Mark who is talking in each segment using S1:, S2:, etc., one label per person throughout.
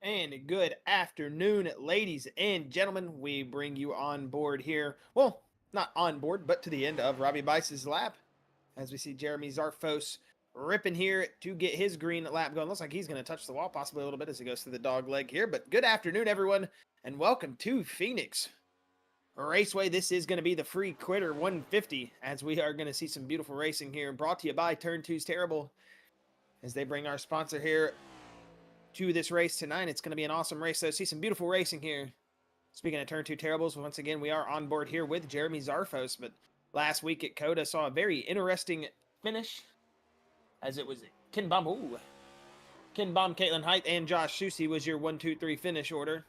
S1: And good afternoon, ladies and gentlemen. We bring you on board here. Well, not on board, but to the end of Robbie Bice's lap. As we see Jeremy Zarfos ripping here to get his green lap going. Looks like he's going to touch the wall possibly a little bit as he goes through the dog leg here. But good afternoon, everyone, and welcome to Phoenix Raceway. This is going to be the Free Quitter 150, as we are going to see some beautiful racing here. Brought to you by Turn 2's Terrible, as they bring our sponsor here to this race tonight. It's going to be an awesome race, so see some beautiful racing here. Speaking of Turn 2 Terribles, once again, we are on board here with Jeremy Zarfos, but last week at COTA saw a very interesting finish, as it was Ken Baum, Caitlin Height, and Josh Susie was your 1, 2, 3 finish order.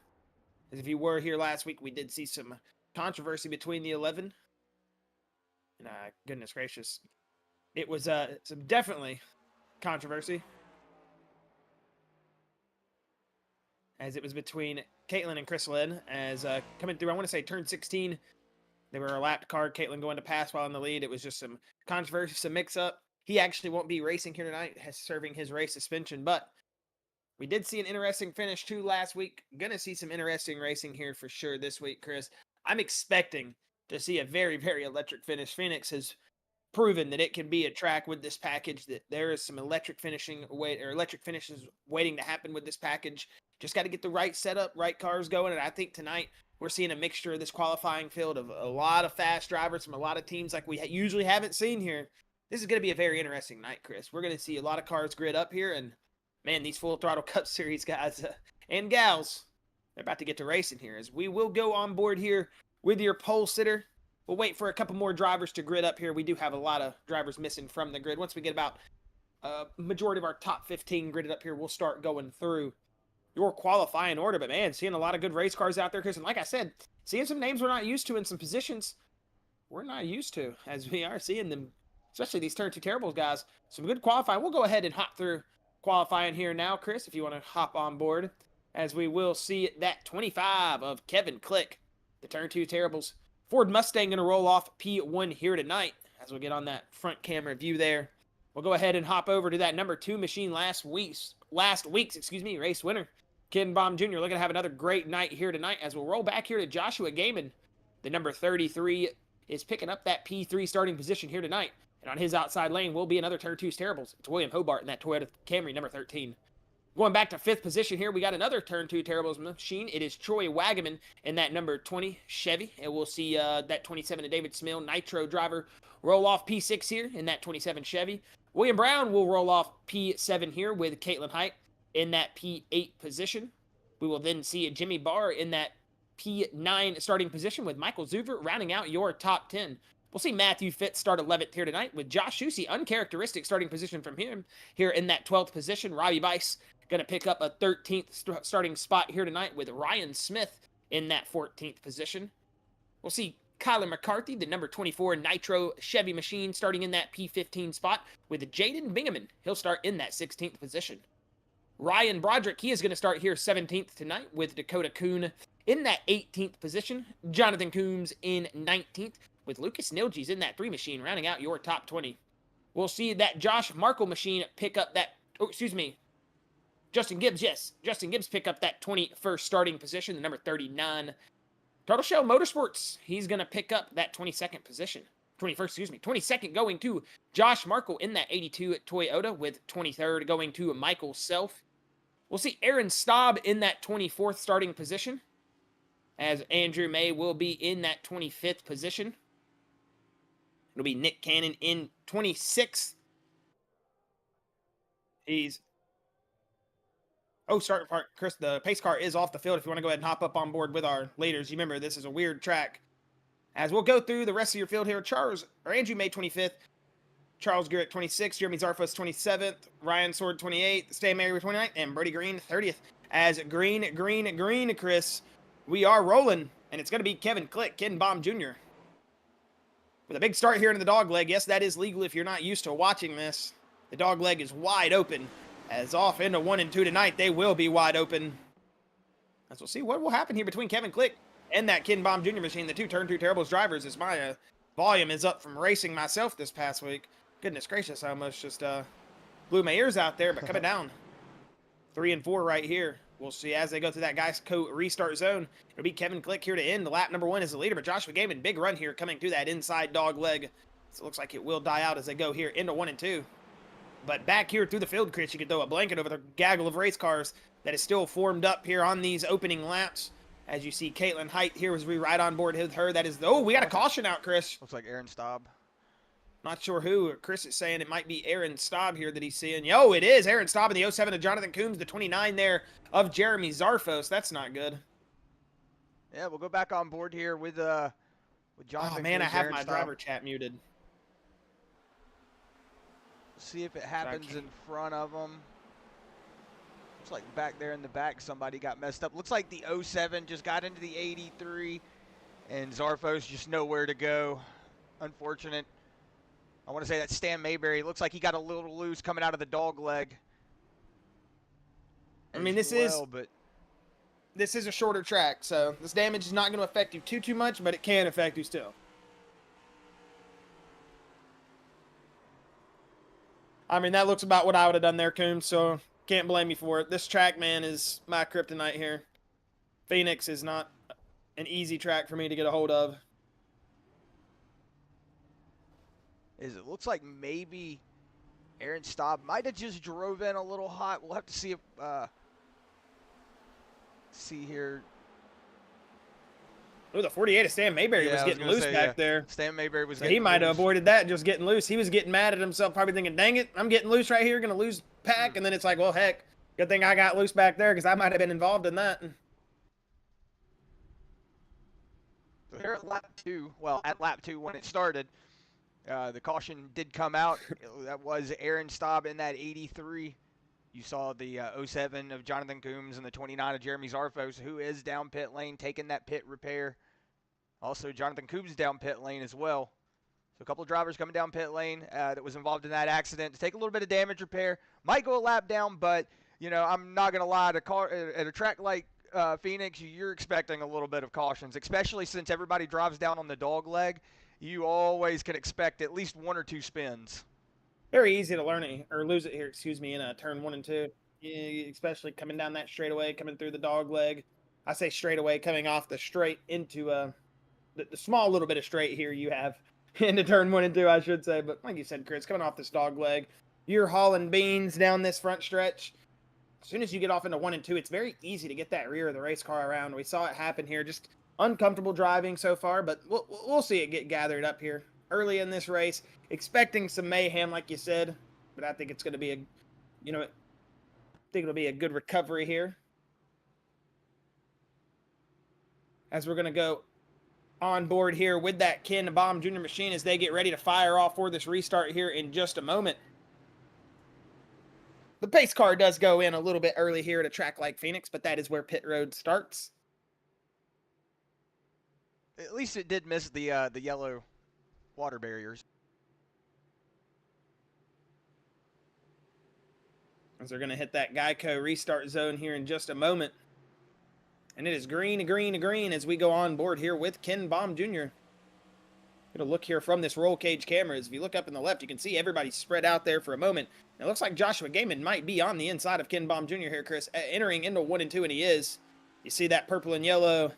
S1: As if you were here last week, we did see some controversy between the 11. And goodness gracious, it was some definitely controversy, as it was between Caitlin and Chris Lynn, as coming through, I want to say turn 16, they were a lapped card, Caitlin going to pass while in the lead. It was just some controversy, some mix-up. He actually won't be racing here tonight, serving his race suspension, but we did see an interesting finish too last week. Gonna see some interesting racing here for sure this week, Chris. I'm expecting to see a very, very electric finish. Phoenix has proven that it can be a track with this package, that there is some electric finishes waiting to happen with this package. Just got to get the right setup, right cars going, and I think tonight we're seeing a mixture of this qualifying field of a lot of fast drivers from a lot of teams like we usually haven't seen here. This is going to be a very interesting night, Chris. We're going to see a lot of cars grid up here, and man, these Full Throttle Cup Series guys and gals, they're about to get to racing here, as we will go on board here with your pole sitter. We'll wait for a couple more drivers to grid up here. We do have a lot of drivers missing from the grid. Once we get about a majority of our top 15 gridded up here, we'll start going through your qualifying order. But man, seeing a lot of good race cars out there, Chris. And like I said, seeing some names we're not used to in some positions we're not used to, as we are seeing them, especially these Turn 2 Terribles guys. Some good qualifying. We'll go ahead and hop through qualifying here now, Chris, if you want to hop on board, as we will see that 25 of Kevin Click, the Turn 2 Terribles Ford Mustang, going to roll off P1 here tonight, as we get on that front camera view there. We'll go ahead and hop over to that number 2 machine last week's race winner, Ken Baum Jr. Looking to have another great night here tonight, as we'll roll back here to Joshua Gaiman. The number 33 is picking up that P3 starting position here tonight, and on his outside lane will be another Turn 2's Terribles. It's William Hobart in that Toyota Camry number 13. Going back to 5th position here, we got another Turn 2 Terribles machine. It is Troy Wagaman in that number 20 Chevy. And we'll see that 27 David Smill Nitro driver roll off P6 here in that 27 Chevy. William Brown will roll off P7 here with Caitlin Height in that P8 position. We will then see Jimmy Barr in that P9 starting position with Michael Zuver rounding out your top 10. We'll see Matthew Fitz start 11th here tonight with Josh Susie, uncharacteristic starting position from him here in that 12th position. Robbie Bice going to pick up a 13th starting spot here tonight with Ryan Smith in that 14th position. We'll see Kyler McCarthy, the number 24 Nitro Chevy machine, starting in that P15 spot with Jaden Bingaman. He'll start in that 16th position. Ryan Broderick, he is going to start here 17th tonight with Dakota Kuhn in that 18th position. Jonathan Coombs in 19th with Lucas Nilges in that 3 machine, rounding out your top 20. We'll see that Josh Markle machine pick up that, Justin Gibbs, yes. Justin Gibbs pick up that 21st starting position, the number 39. Turtle Shell Motorsports, he's going to pick up that 22nd position. 22nd going to Josh Markle in that 82 Toyota, with 23rd going to Michael Self. We'll see Aaron Staub in that 24th starting position, as Andrew May will be in that 25th position. It'll be Nick Cannon in 26th. Starting part, Chris, the pace car is off the field if you want to go ahead and hop up on board with our leaders. You remember, this is a weird track. As we'll go through the rest of your field here, Andrew May 25th, Charles Garrett 26th, Jeremy Zarfos 27th, Ryan Sword 28th, Stan Mary 29th, and Brody Green 30th. As green, Chris, we are rolling, and it's going to be Kevin Click, Ken Baum Jr. With a big start here into the dog leg. Yes, that is legal if you're not used to watching this. The dog leg is wide open. As off into 1 and 2 tonight, they will be wide open. As we'll see what will happen here between Kevin Click and that Ken Baum Jr. machine, the 2 Turn 2 Terribles drivers, as my volume is up from racing myself this past week. Goodness gracious, I almost just blew my ears out there, but coming down. 3 and 4 right here. we'll see as they go through that Geico restart zone. It'll be Kevin Click here to end the lap number 1 as the leader, but Joshua Gaiman, big run here coming through that inside dog leg. So it looks like it will die out as they go here into 1 and 2. But back here through the field, Chris, you could throw a blanket over the gaggle of race cars that is still formed up here on these opening laps. As you see Caitlin Height here as we ride on board with her. That is, oh, we got a caution out, Chris.
S2: Looks like Aaron Staub.
S1: Not sure who. Chris is saying it might be Aaron Staub here that he's seeing. Yo, it is Aaron Staub in the 07 of Jonathan Coombs, the 29 there of Jeremy Zarfos. That's not good.
S2: Yeah, we'll go back on board here with Jonathan.
S1: Oh man,
S2: Coombs,
S1: I have
S2: Aaron
S1: my
S2: Staub.
S1: driver chat muted.
S2: See if it happens in front of them. Looks like back there in the back somebody got messed up. Looks like the 07 just got into the 83, and Zarfos just nowhere to go. Unfortunate. I want to say that's Stan Mayberry. Looks like he got a little loose coming out of the dog leg.
S1: I mean, this is a shorter track, so this damage is not going to affect you too much, but it can affect you still. I mean, that looks about what I would have done there, Coombs, so can't blame me for it. This track, man, is my kryptonite here. Phoenix is not an easy track for me to get a hold of.
S2: It looks like maybe Aaron Staub might have just drove in a little hot. We'll have to see if see here.
S1: Oh, the 48 of Stan Mayberry was getting loose back there.
S2: Stan Mayberry was
S1: so he might have avoided that just getting loose. He was getting mad at himself, probably thinking, dang it, I'm getting loose right here, going to lose pack. And then it's like, well, heck, good thing I got loose back there because I might have been involved in that.
S2: So here at lap 2, well, at lap 2 when it started, the caution did come out. That was Aaron Staub in that 83. You saw the 07 of Jonathan Coombs and the 29 of Jeremy Zarfos, who is down pit lane, taking that pit repair. Also, Jonathan Coombs down pit lane as well. So a couple of drivers coming down pit lane that was involved in that accident to take a little bit of damage repair. Might go a lap down, but, you know, I'm not going to lie. At a track like Phoenix, you're expecting a little bit of cautions, especially since everybody drives down on the dog leg. You always can expect at least 1 or 2 spins.
S1: Very easy to learn it or lose it here, in turn 1 and 2. Especially coming down that straightaway, coming through the dog leg. I say straightaway, coming off the straight into the small little bit of straight here you have into turn 1 and 2, I should say. But like you said, Chris, coming off this dog leg, you're hauling beans down this front stretch. As soon as you get off into 1 and 2, it's very easy to get that rear of the race car around. We saw it happen here. Just uncomfortable driving so far, but we'll see it get gathered up here early in this race. Expecting some mayhem, like you said, but I think it's going to be I think it'll be a good recovery here. As we're going to go on board here with that Ken Baum Jr. machine as they get ready to fire off for this restart here in just a moment. The pace car does go in a little bit early here at a track like Phoenix, but that is where pit road starts.
S2: At least it did miss the yellow water barriers.
S1: As they're going to hit that Geico restart zone here in just a moment. And it is green as we go on board here with Ken Baum Jr. Going to look here from this roll cage cameras. If you look up in the left, you can see everybody spread out there for a moment. It looks like Joshua Gaiman might be on the inside of Ken Baum Jr. here, Chris, entering into 1 and 2, and he is. You see that purple and yellow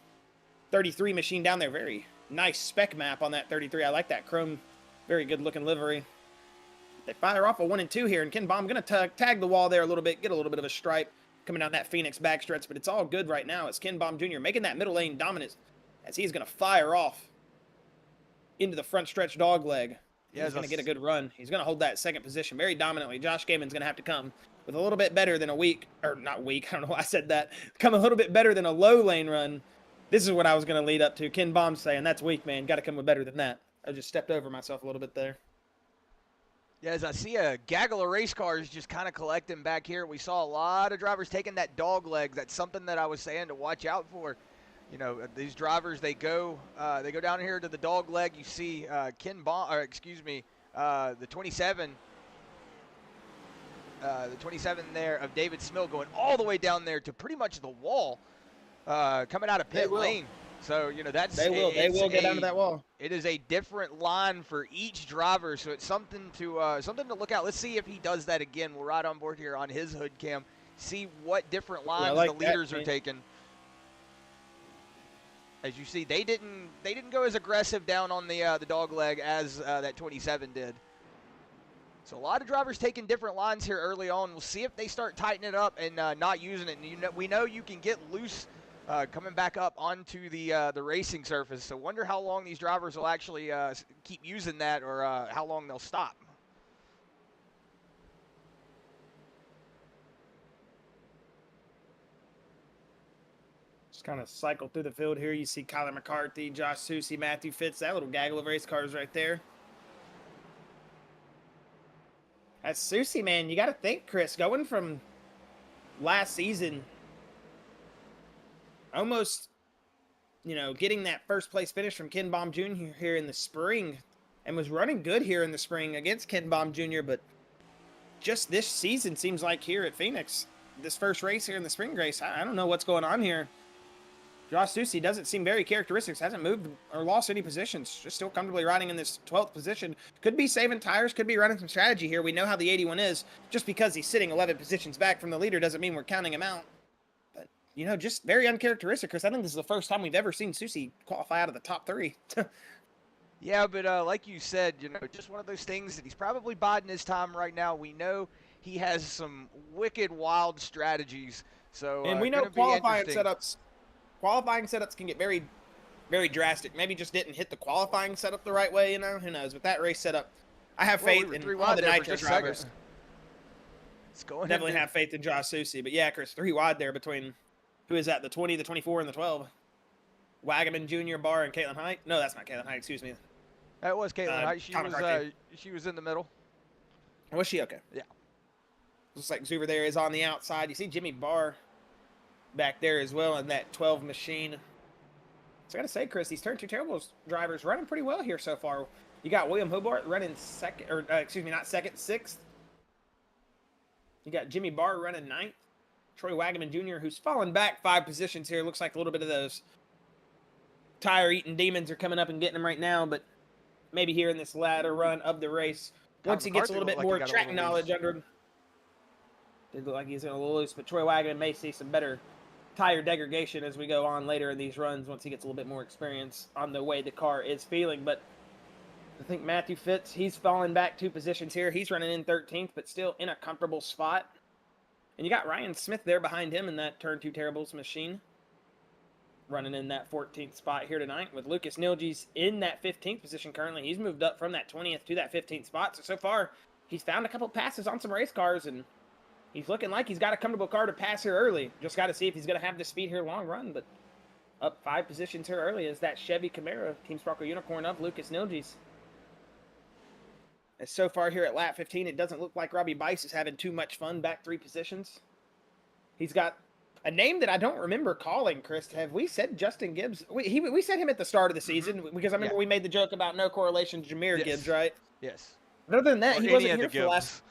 S1: 33 machine down there. Very nice spec map on that 33. I like that chrome. Very good looking livery. They fire off a 1 and 2 here, and Ken Baum going to tag the wall there a little bit, get a little bit of a stripe coming down that Phoenix backstretch, but it's all good right now. It's Ken Baum Jr. making that middle lane dominant as he's going to fire off into the front stretch dog leg. He's going to get a good run. He's going to hold that second position very dominantly. Josh Gaiman's going to have to come with a little bit better than not weak, I don't know why I said that, come a little bit better than a low lane run. This is what I was going to lead up to. Ken Baum saying, that's weak, man. Got to come with better than that. I just stepped over myself a little bit there.
S2: Yeah, as I see a gaggle of race cars just kind of collecting back here. We saw a lot of drivers taking that dog leg. That's something that I was saying to watch out for. You know, these drivers, they go down here to the dog leg. You see Ken Baum, or excuse me, the 27 there of David Smill going all the way down there to pretty much the wall, coming out of pit lane. So, you know, they will
S1: get down to that wall.
S2: It is a different line for each driver, so it's something to look at. Let's see if he does that again. We'll ride on board here on his hood cam. see what different
S1: Ooh, I
S2: lines
S1: like
S2: the
S1: that
S2: leaders are
S1: change.
S2: taking. As you see, they didn't go as aggressive down on the dog leg as that 27 did. So a lot of drivers taking different lines here early on. We'll see if they start tightening it up and not using it. And we know you can get loose coming back up onto the racing surface. So wonder how long these drivers will actually keep using that, or how long they'll stop.
S1: Just kind of cycle through the field here. You see Kyler McCarthy, Josh Susie, Matthew Fitz, that little gaggle of race cars right there. That's Susie, man. You got to think, Chris, going from last season, almost, getting that first place finish from Ken Baum Jr. here in the spring, and was running good here in the spring against Ken Baum Jr., but just this season seems like here at Phoenix, this first race here in the spring race, I don't know what's going on here. Josh Susie doesn't seem very characteristic. Hasn't moved or lost any positions. Just still comfortably riding in this 12th position. Could be saving tires. Could be running some strategy here. We know how the 81 is. Just because he's sitting 11 positions back from the leader doesn't mean we're counting him out. But, just very uncharacteristic, Chris. I think this is the first time we've ever seen Susie qualify out of the top 3.
S2: Yeah, but like you said, just one of those things that he's probably biding his time right now. We know he has some wicked, wild strategies. So,
S1: And we know
S2: going to be interesting.
S1: Qualifying setups can get very, very drastic. Maybe just didn't hit the qualifying setup the right way, Who knows? But that race setup, I have faith in all the Nitro drivers.
S2: It's going
S1: Definitely have faith in Josh Susie. But yeah, Chris, 3 wide there between, who is that, the 20, the 24, and the 12. Wagaman Jr., Barr, and Caitlin Height. No, that's not Caitlin Height, excuse me.
S2: That was Caitlin Height. She was in the middle.
S1: Was she? Okay.
S2: Yeah.
S1: Looks like Zuber there is on the outside. You see Jimmy Barr back there as well in that 12 machine. So I gotta say, Chris, these Turn 2 Terribles drivers running pretty well here so far. You got William Hobart running second, or not second, 6th. You got Jimmy Barr running 9th. Troy Wagaman Jr., who's fallen back 5 positions here. Looks like a little bit of those tire-eating demons are coming up and getting him right now, but maybe here in this latter run of the race, once he gets a little bit more track knowledge under him, did look like he's going a little loose, but Troy Wagaman may see some better tire degradation as we go on later in these runs once he gets a little bit more experience on the way the car is feeling. But I think Matthew Fitz, he's fallen back 2 positions here. He's running in 13th, but still in a comfortable spot. And you got Ryan Smith there behind him in that Turn 2 Terribles machine, running in that 14th spot here tonight, with Lucas Nilges in that 15th position currently. He's moved up from that 20th to that 15th spot. So far, he's found a couple passes on some race cars, and he's looking like he's got a comfortable car to pass here early. Just got to see if he's going to have the speed here long run. But up 5 positions here early is that Chevy Camaro, Team Sparkle Unicorn of Lucas Nilges. As so far here at lap 15, it doesn't look like Robbie Bice is having too much fun back 3 positions. He's got a name that I don't remember calling, Chris. Have we said Justin Gibbs? We said him at the start of the season because I remember we made the joke about no correlation to Jameer Gibbs, right?
S2: Yes.
S1: But other than that, he wasn't here for the last.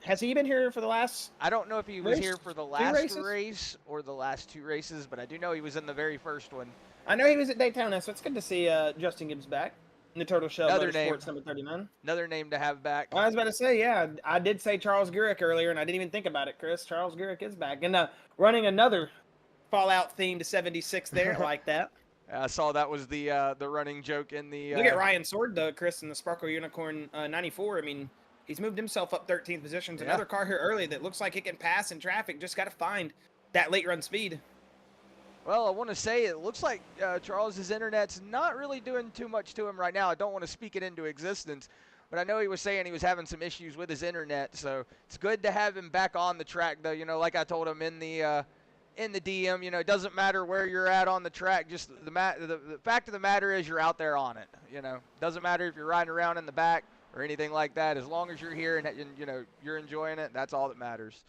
S1: Has he been here for the last?
S2: I don't know if he was here for the last race or the last 2 races, but I do know he was in the very first one.
S1: I know he was at Daytona, so it's good to see Justin Gibbs back in the Turtle Shell Motorsports number 39.
S2: Another name to have back.
S1: I was about to say, yeah, I did say Charles Gurrick earlier, and I didn't even think about it, Chris. Charles Gurrick is back. And running another Fallout-themed 76 there. I like that.
S2: I saw that was the running joke in the...
S1: Look at Ryan Sword, though, Chris, in the Sparkle Unicorn 94. I mean, he's moved himself up 13 positions. Yeah. Another car here early that looks like it can pass in traffic. Just got to find that late-run speed.
S2: Well, I want to say it looks like Charles's internet's not really doing too much to him right now. I don't want to speak it into existence, but I know he was saying he was having some issues with his internet, so it's good to have him back on the track, though. Like I told him in the DM, it doesn't matter where you're at on the track. Just the fact of the matter is you're out there on it. Doesn't matter if you're riding around in the back or anything like that. As long as you're here and you're enjoying it, that's all that matters.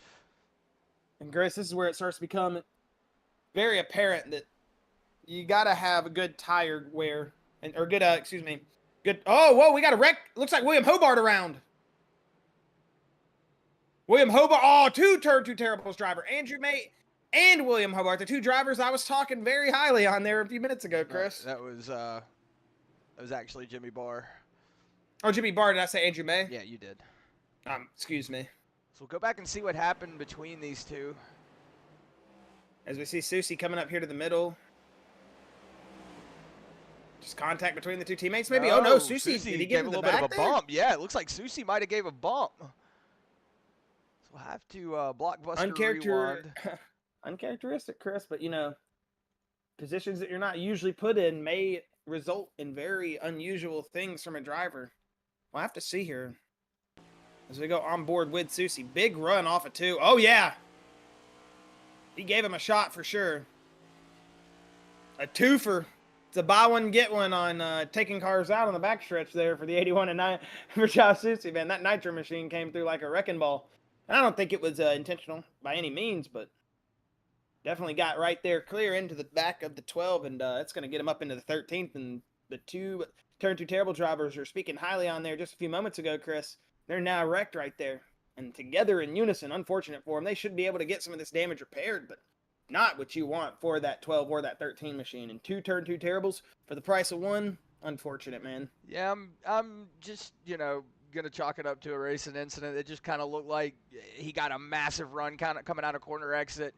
S1: And Grace, this is where it starts to become very apparent that you got to have a good tire wear good. Oh, whoa, we got a wreck. Looks like William Hobart around. William Hobart. Oh, 2 Turn 2 Terribles driver. Andrew May and William Hobart, the 2 drivers I was talking very highly on there a few minutes ago, Chris.
S2: That was actually Jimmy Barr.
S1: Oh, Jimmy Barr. Did I say Andrew May?
S2: Yeah, you did.
S1: Excuse me.
S2: So we'll go back and see what happened between these 2.
S1: As we see Susie coming up here to the middle. Just contact between the two teammates, maybe. Oh no, Susie, did he get
S2: gave
S1: into
S2: a
S1: the
S2: little bit of
S1: back
S2: a
S1: there?
S2: bump. Yeah, it looks like Susie might have gave a bump. So we'll have to blockbuster rewind.
S1: Uncharacteristic, Chris, but you know, positions that you're not usually put in may result in very unusual things from a driver. We'll have to see here as we go on board with Susie. Big run off of 2. Oh yeah, he gave him a shot for sure. A twofer. It's a buy one get one on taking cars out on the backstretch there for the 81 and 9 for Josh Susie. Man, that nitro machine came through like a wrecking ball. And I don't think it was intentional by any means, but definitely got right there clear into the back of the 12, and it's going to get him up into the 13th. And the two Turn 2 Terrible drivers are speaking highly on there just a few moments ago, Chris. They're now wrecked right there. And together in unison, unfortunate for them, they should be able to get some of this damage repaired, but not what you want for that 12 or that 13 machine. And 2 Turn 2 Terribles for the price of 1, unfortunate, man.
S2: Yeah, I'm just, gonna chalk it up to a racing incident. It just kind of looked like he got a massive run kind of coming out of corner exit.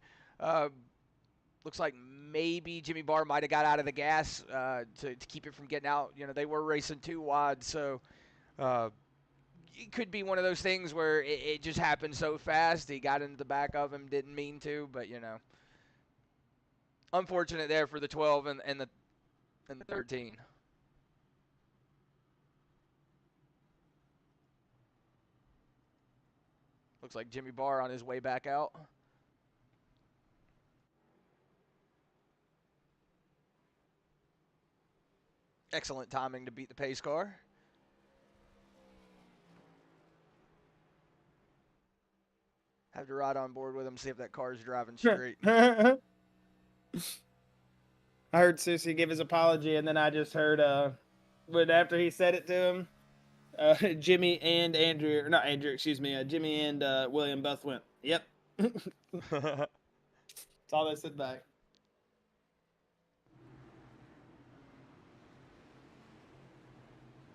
S2: Looks like maybe Jimmy Barr might have got out of the gas to keep it from getting out. They were racing 2 wide, so it could be one of those things where it just happened so fast. He got into the back of him, didn't mean to, but unfortunate there for the 12 and the 13. Looks like Jimmy Barr on his way back out. Excellent timing to beat the pace car. Have to ride on board with him, see if that car is driving straight.
S1: I heard Susie give his apology, and then I just heard, but after he said it to him, Jimmy and Andrew, or not Andrew, excuse me, Jimmy and William both went, yep. That's all they said back.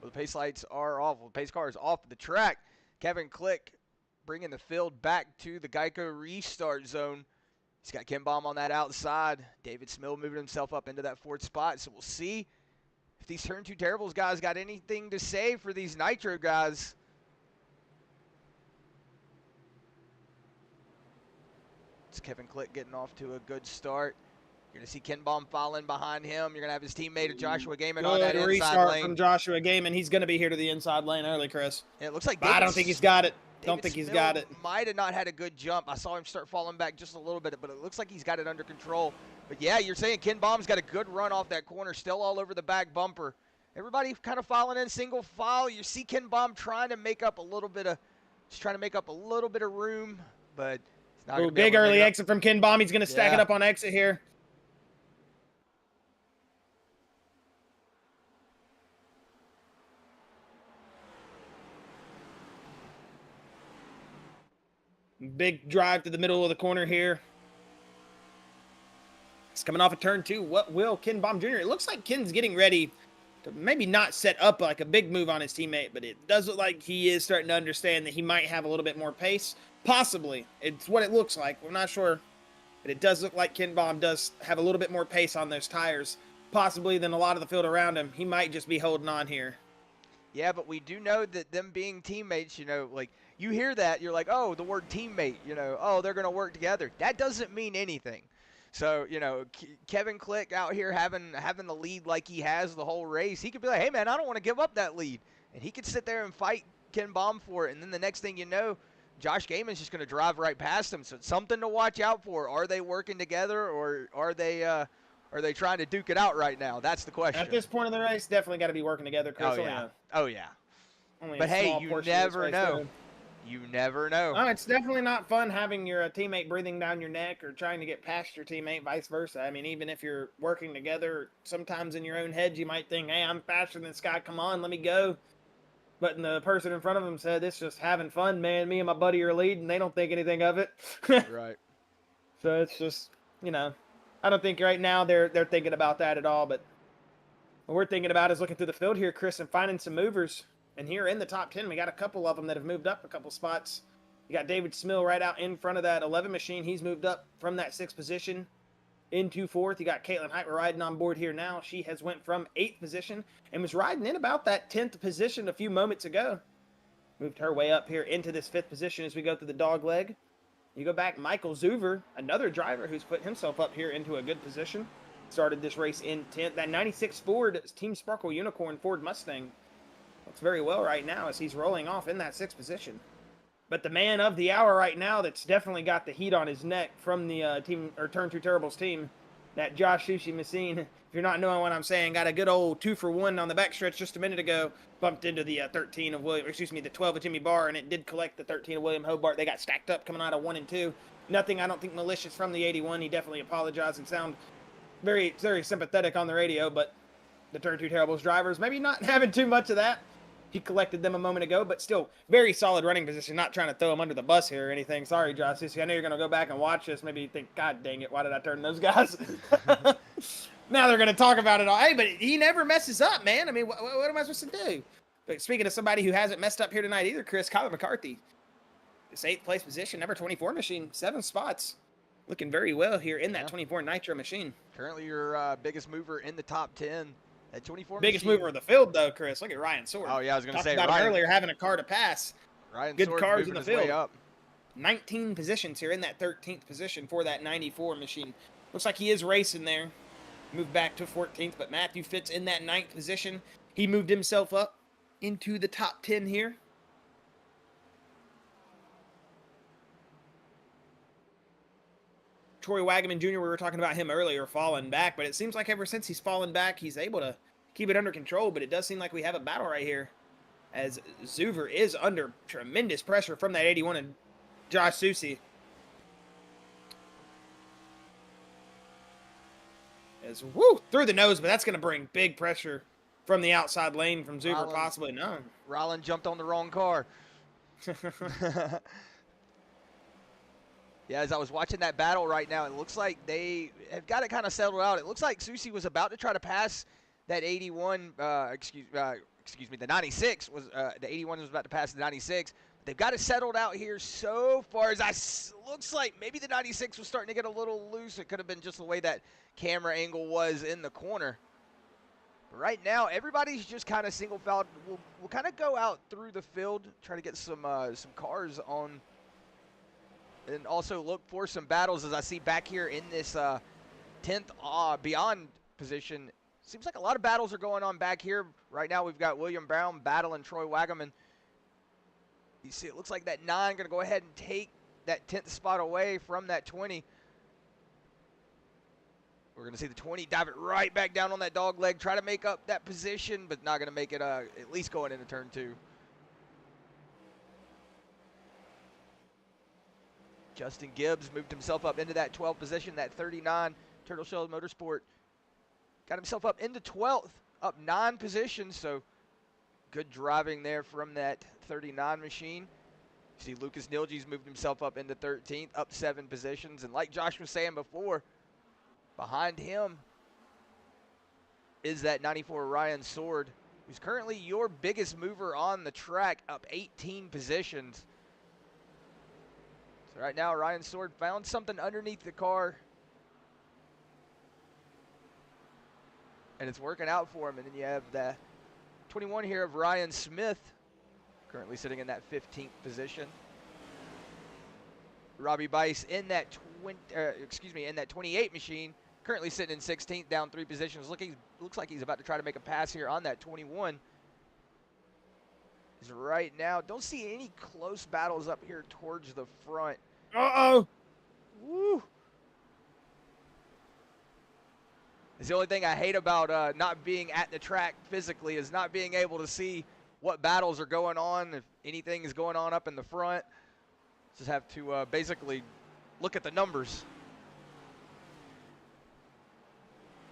S2: Well, the pace lights are off. Well, the pace car is off the track. Kevin Click bringing the field back to the Geico restart zone. He's got Ken Baum on that outside. David Smill moving himself up into that 4th spot. So we'll see if these Turn 2 Terribles guys got anything to say for these Nitro guys. It's Kevin Click getting off to a good start. You're going to see Ken Baum following behind him. You're going to have his teammate Joshua Gaiman on that inside
S1: restart
S2: lane.
S1: From Joshua Gaiman. He's going to be here to the inside lane early, Chris.
S2: Yeah, it looks like
S1: I don't think he's got it.
S2: He's might have not had a good jump. I saw him start falling back just a little bit, but it looks like he's got it under control. But yeah, you're saying Ken Baum's got a good run off that corner, still all over the back bumper. Everybody kind of following in single file. You see Ken Baum trying to make up a little bit of room, but it's not.
S1: Ooh, big early exit from Ken Baum. He's going to stack it up on exit here. Big drive to the middle of the corner here. He's coming off a turn 2. What will Ken Baum Jr.? It looks like Ken's getting ready to maybe not set up like a big move on his teammate, but it does look like he is starting to understand that he might have a little bit more pace. Possibly. It's what it looks like. We're not sure, but it does look like Ken Baum does have a little bit more pace on those tires, possibly than a lot of the field around him. He might just be holding on here.
S2: Yeah, but we do know that them being teammates, like you hear that, you're like, oh, the word teammate, oh, they're going to work together. That doesn't mean anything. So, Kevin Click out here having the lead like he has the whole race, he could be like, hey, man, I don't want to give up that lead. And he could sit there and fight Ken Baum for it. And then the next thing you know, Josh Gaiman's just going to drive right past him. So it's something to watch out for. Are they working together, or are they trying to duke it out right now? That's the question.
S1: At this point in the race, definitely got to be working together, Chris.
S2: Oh, yeah. But hey, you never know. You never know.
S1: Oh, it's definitely not fun having your teammate breathing down your neck or trying to get past your teammate, vice versa. I mean, even if you're working together, sometimes in your own head you might think, hey, I'm faster than this guy. Come on, let me go. But the person in front of him said, it's just having fun, man. Me and my buddy are leading. They don't think anything of it.
S2: Right.
S1: So it's just, I don't think right now they're thinking about that at all. But what we're thinking about is looking through the field here, Chris, and finding some movers. And here in the top 10, we got a couple of them that have moved up a couple spots. You got David Smill right out in front of that 11 machine. He's moved up from that 6th position. into 4th. You got Caitlin Height riding on board here now. She has went from 8th position and was riding in about that 10th position a few moments ago. Moved her way up here into this 5th position as we go through the dog leg. You go back, Michael Zuver, another driver who's put himself up here into a good position. Started this race in 10th. That 96 Ford Team Sparkle Unicorn Ford Mustang looks very well right now as he's rolling off in that 6th position. But the man of the hour right now that's definitely got the heat on his neck from the Turn 2 Terribles team, that Josh Sushi Machine. If you're not knowing what I'm saying, got a good old 2-for-1 on the backstretch just a minute ago. Bumped into the 12 of Jimmy Barr, and it did collect the 13 of William Hobart. They got stacked up coming out of 1 and 2. Nothing, I don't think, malicious from the 81. He definitely apologized and sound very, very sympathetic on the radio, but the Turn 2 Terribles drivers maybe not having too much of that. He collected them a moment ago, but still very solid running position. Not trying to throw him under the bus here or anything. Sorry, Josh. I know you're going to go back and watch this. Maybe you think, God dang it, why did I turn those guys? Now they're going to talk about it all. Hey, but he never messes up, man. I mean, what am I supposed to do? But speaking of somebody who hasn't messed up here tonight either, Chris, Kyler McCarthy. This 8th place position, number 24 machine, 7 spots. Looking very well here in that 24 Nitro machine.
S2: Currently your biggest mover in the top 10. At 24
S1: biggest
S2: machine.
S1: mover of the field, though, Chris. Look at Ryan Sword.
S2: Oh, yeah, I was going to say,
S1: Ryan, earlier having a car to pass.
S2: Ryan
S1: Good
S2: Sword's
S1: cars in the
S2: his way
S1: field.
S2: up.
S1: 19 positions here in that 13th position for that 94 machine. Looks like he is racing there. Moved back to 14th, but Matthew Fitz in that 9th position. He moved himself up into the top 10 here. Troy Wagaman Jr., we were talking about him earlier, falling back, but it seems like ever since he's fallen back, he's able to keep it under control, but it does seem like we have a battle right here, as Zuver is under tremendous pressure from that 81 and Josh Susi. As, woo, through the nose, but that's going to bring big pressure from the outside lane from Zuver, possibly. No.
S2: Rollin jumped on the wrong car. Yeah, as I was watching that battle right now, it looks like they have got it kind of settled out. It looks like Susi was about to try to pass that 81, excuse me, the 96 was, the 81 was about to pass the 96. They've got it settled out here so far as looks like maybe the 96 was starting to get a little loose. It could have been just the way that camera angle was in the corner. But right now, everybody's just kind of single filed. We'll kind of go out through the field, try to get some cars on, and also look for some battles as I see back here in this 10th beyond position. Seems like a lot of battles are going on back here. Right now we've got William Brown battling Troy Wagaman. You see it looks like that 9 going to go ahead and take that 10th spot away from that 20. We're going to see the 20 dive it right back down on that dog leg, try to make up that position, but not going to make it at least going into turn 2. Justin Gibbs moved himself up into that 12th position, that 39 Turtle Shell Motorsport. Got himself up into 12th, up 9 positions, so good driving there from that 39 machine. You see Lucas Nilges moved himself up into 13th, up 7 positions, and like Josh was saying before, behind him is that 94 Ryan Sword, who's currently your biggest mover on the track, up 18 positions. So right now, Ryan Sword found something underneath the car, and it's working out for him. And then you have the 21 here of Ryan Smith, currently sitting in that 15th position. Robbie Bice in that 28 machine, currently sitting in 16th, down 3 positions. Looks like he's about to try to make a pass here on that 21. Right now, don't see any close battles up here towards the front.
S1: Uh-oh.
S2: Woo. It's the only thing I hate about not being at the track physically is not being able to see what battles are going on, if anything is going on up in the front. Just have to basically look at the numbers.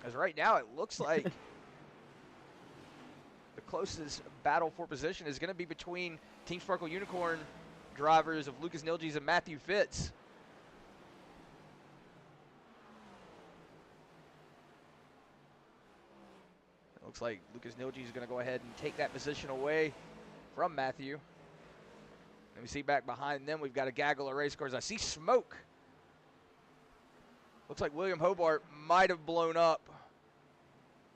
S2: Because right now it looks like the closest battle for position is going to be between Team Sparkle Unicorn drivers of Lucas Nilges and Matthew Fitz. It looks like Lucas Nilges is going to go ahead and take that position away from Matthew. Let me see back behind them. We've got a gaggle of race cars. I see smoke. Looks like William Hobart might have blown up.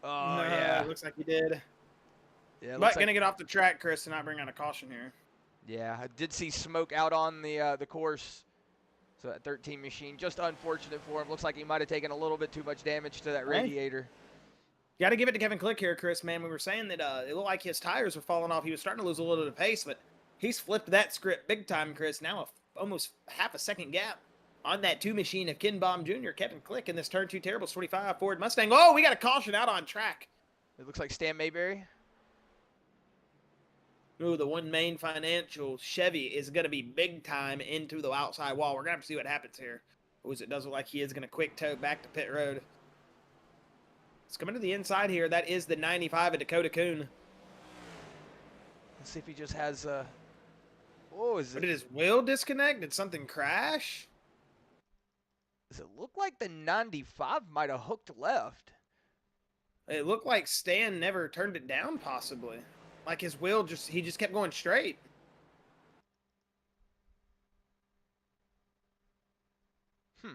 S2: Oh,
S1: No,
S2: yeah.
S1: it looks like he did.
S2: Yeah,
S1: But
S2: looks
S1: gonna
S2: like,
S1: get off the track, Chris, to not bring out a caution here.
S2: yeah, I did see smoke out on the course. So that 13 machine, just unfortunate for him. Looks like he might have taken a little bit too much damage to that radiator.
S1: Got to give it to Kevin Click here, Chris, man. We were saying that it looked like his tires were falling off. He was starting to lose a little bit of pace, but he's flipped that script big time, Chris. Now almost half a second gap on that 2 machine of Ken Baum Jr., Kevin Click, in this turn 2 Terribles 25 Ford Mustang. Oh, we got a caution out on track.
S2: It looks like Stan Mayberry.
S1: Ooh, the One Main Financial Chevy is going to be big time into the outside wall. We're going to have to see what happens here. Ooh, it does look like he is going to quick toe back to pit road. It's coming to the inside here. That is the 95 of Dakota Coon.
S2: Let's see if he just has oh, is it?
S1: Did his wheel disconnect? Did something crash?
S2: Does it look like the 95 might have hooked left?
S1: It looked like Stan never turned it down, possibly. Like his wheel he just kept going straight.
S2: I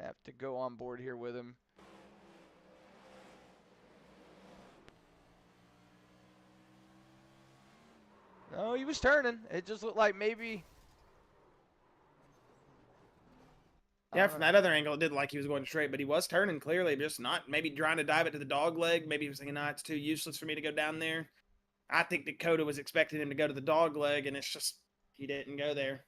S2: have to go on board here with him. No, he was turning. It just looked like maybe.
S1: Yeah, from that other angle, it did like he was going straight, but he was turning clearly, just not maybe trying to dive it to the dog leg. Maybe he was thinking, nah, it's too useless for me to go down there. I think Dakota was expecting him to go to the dog leg, and it's just, he didn't go there.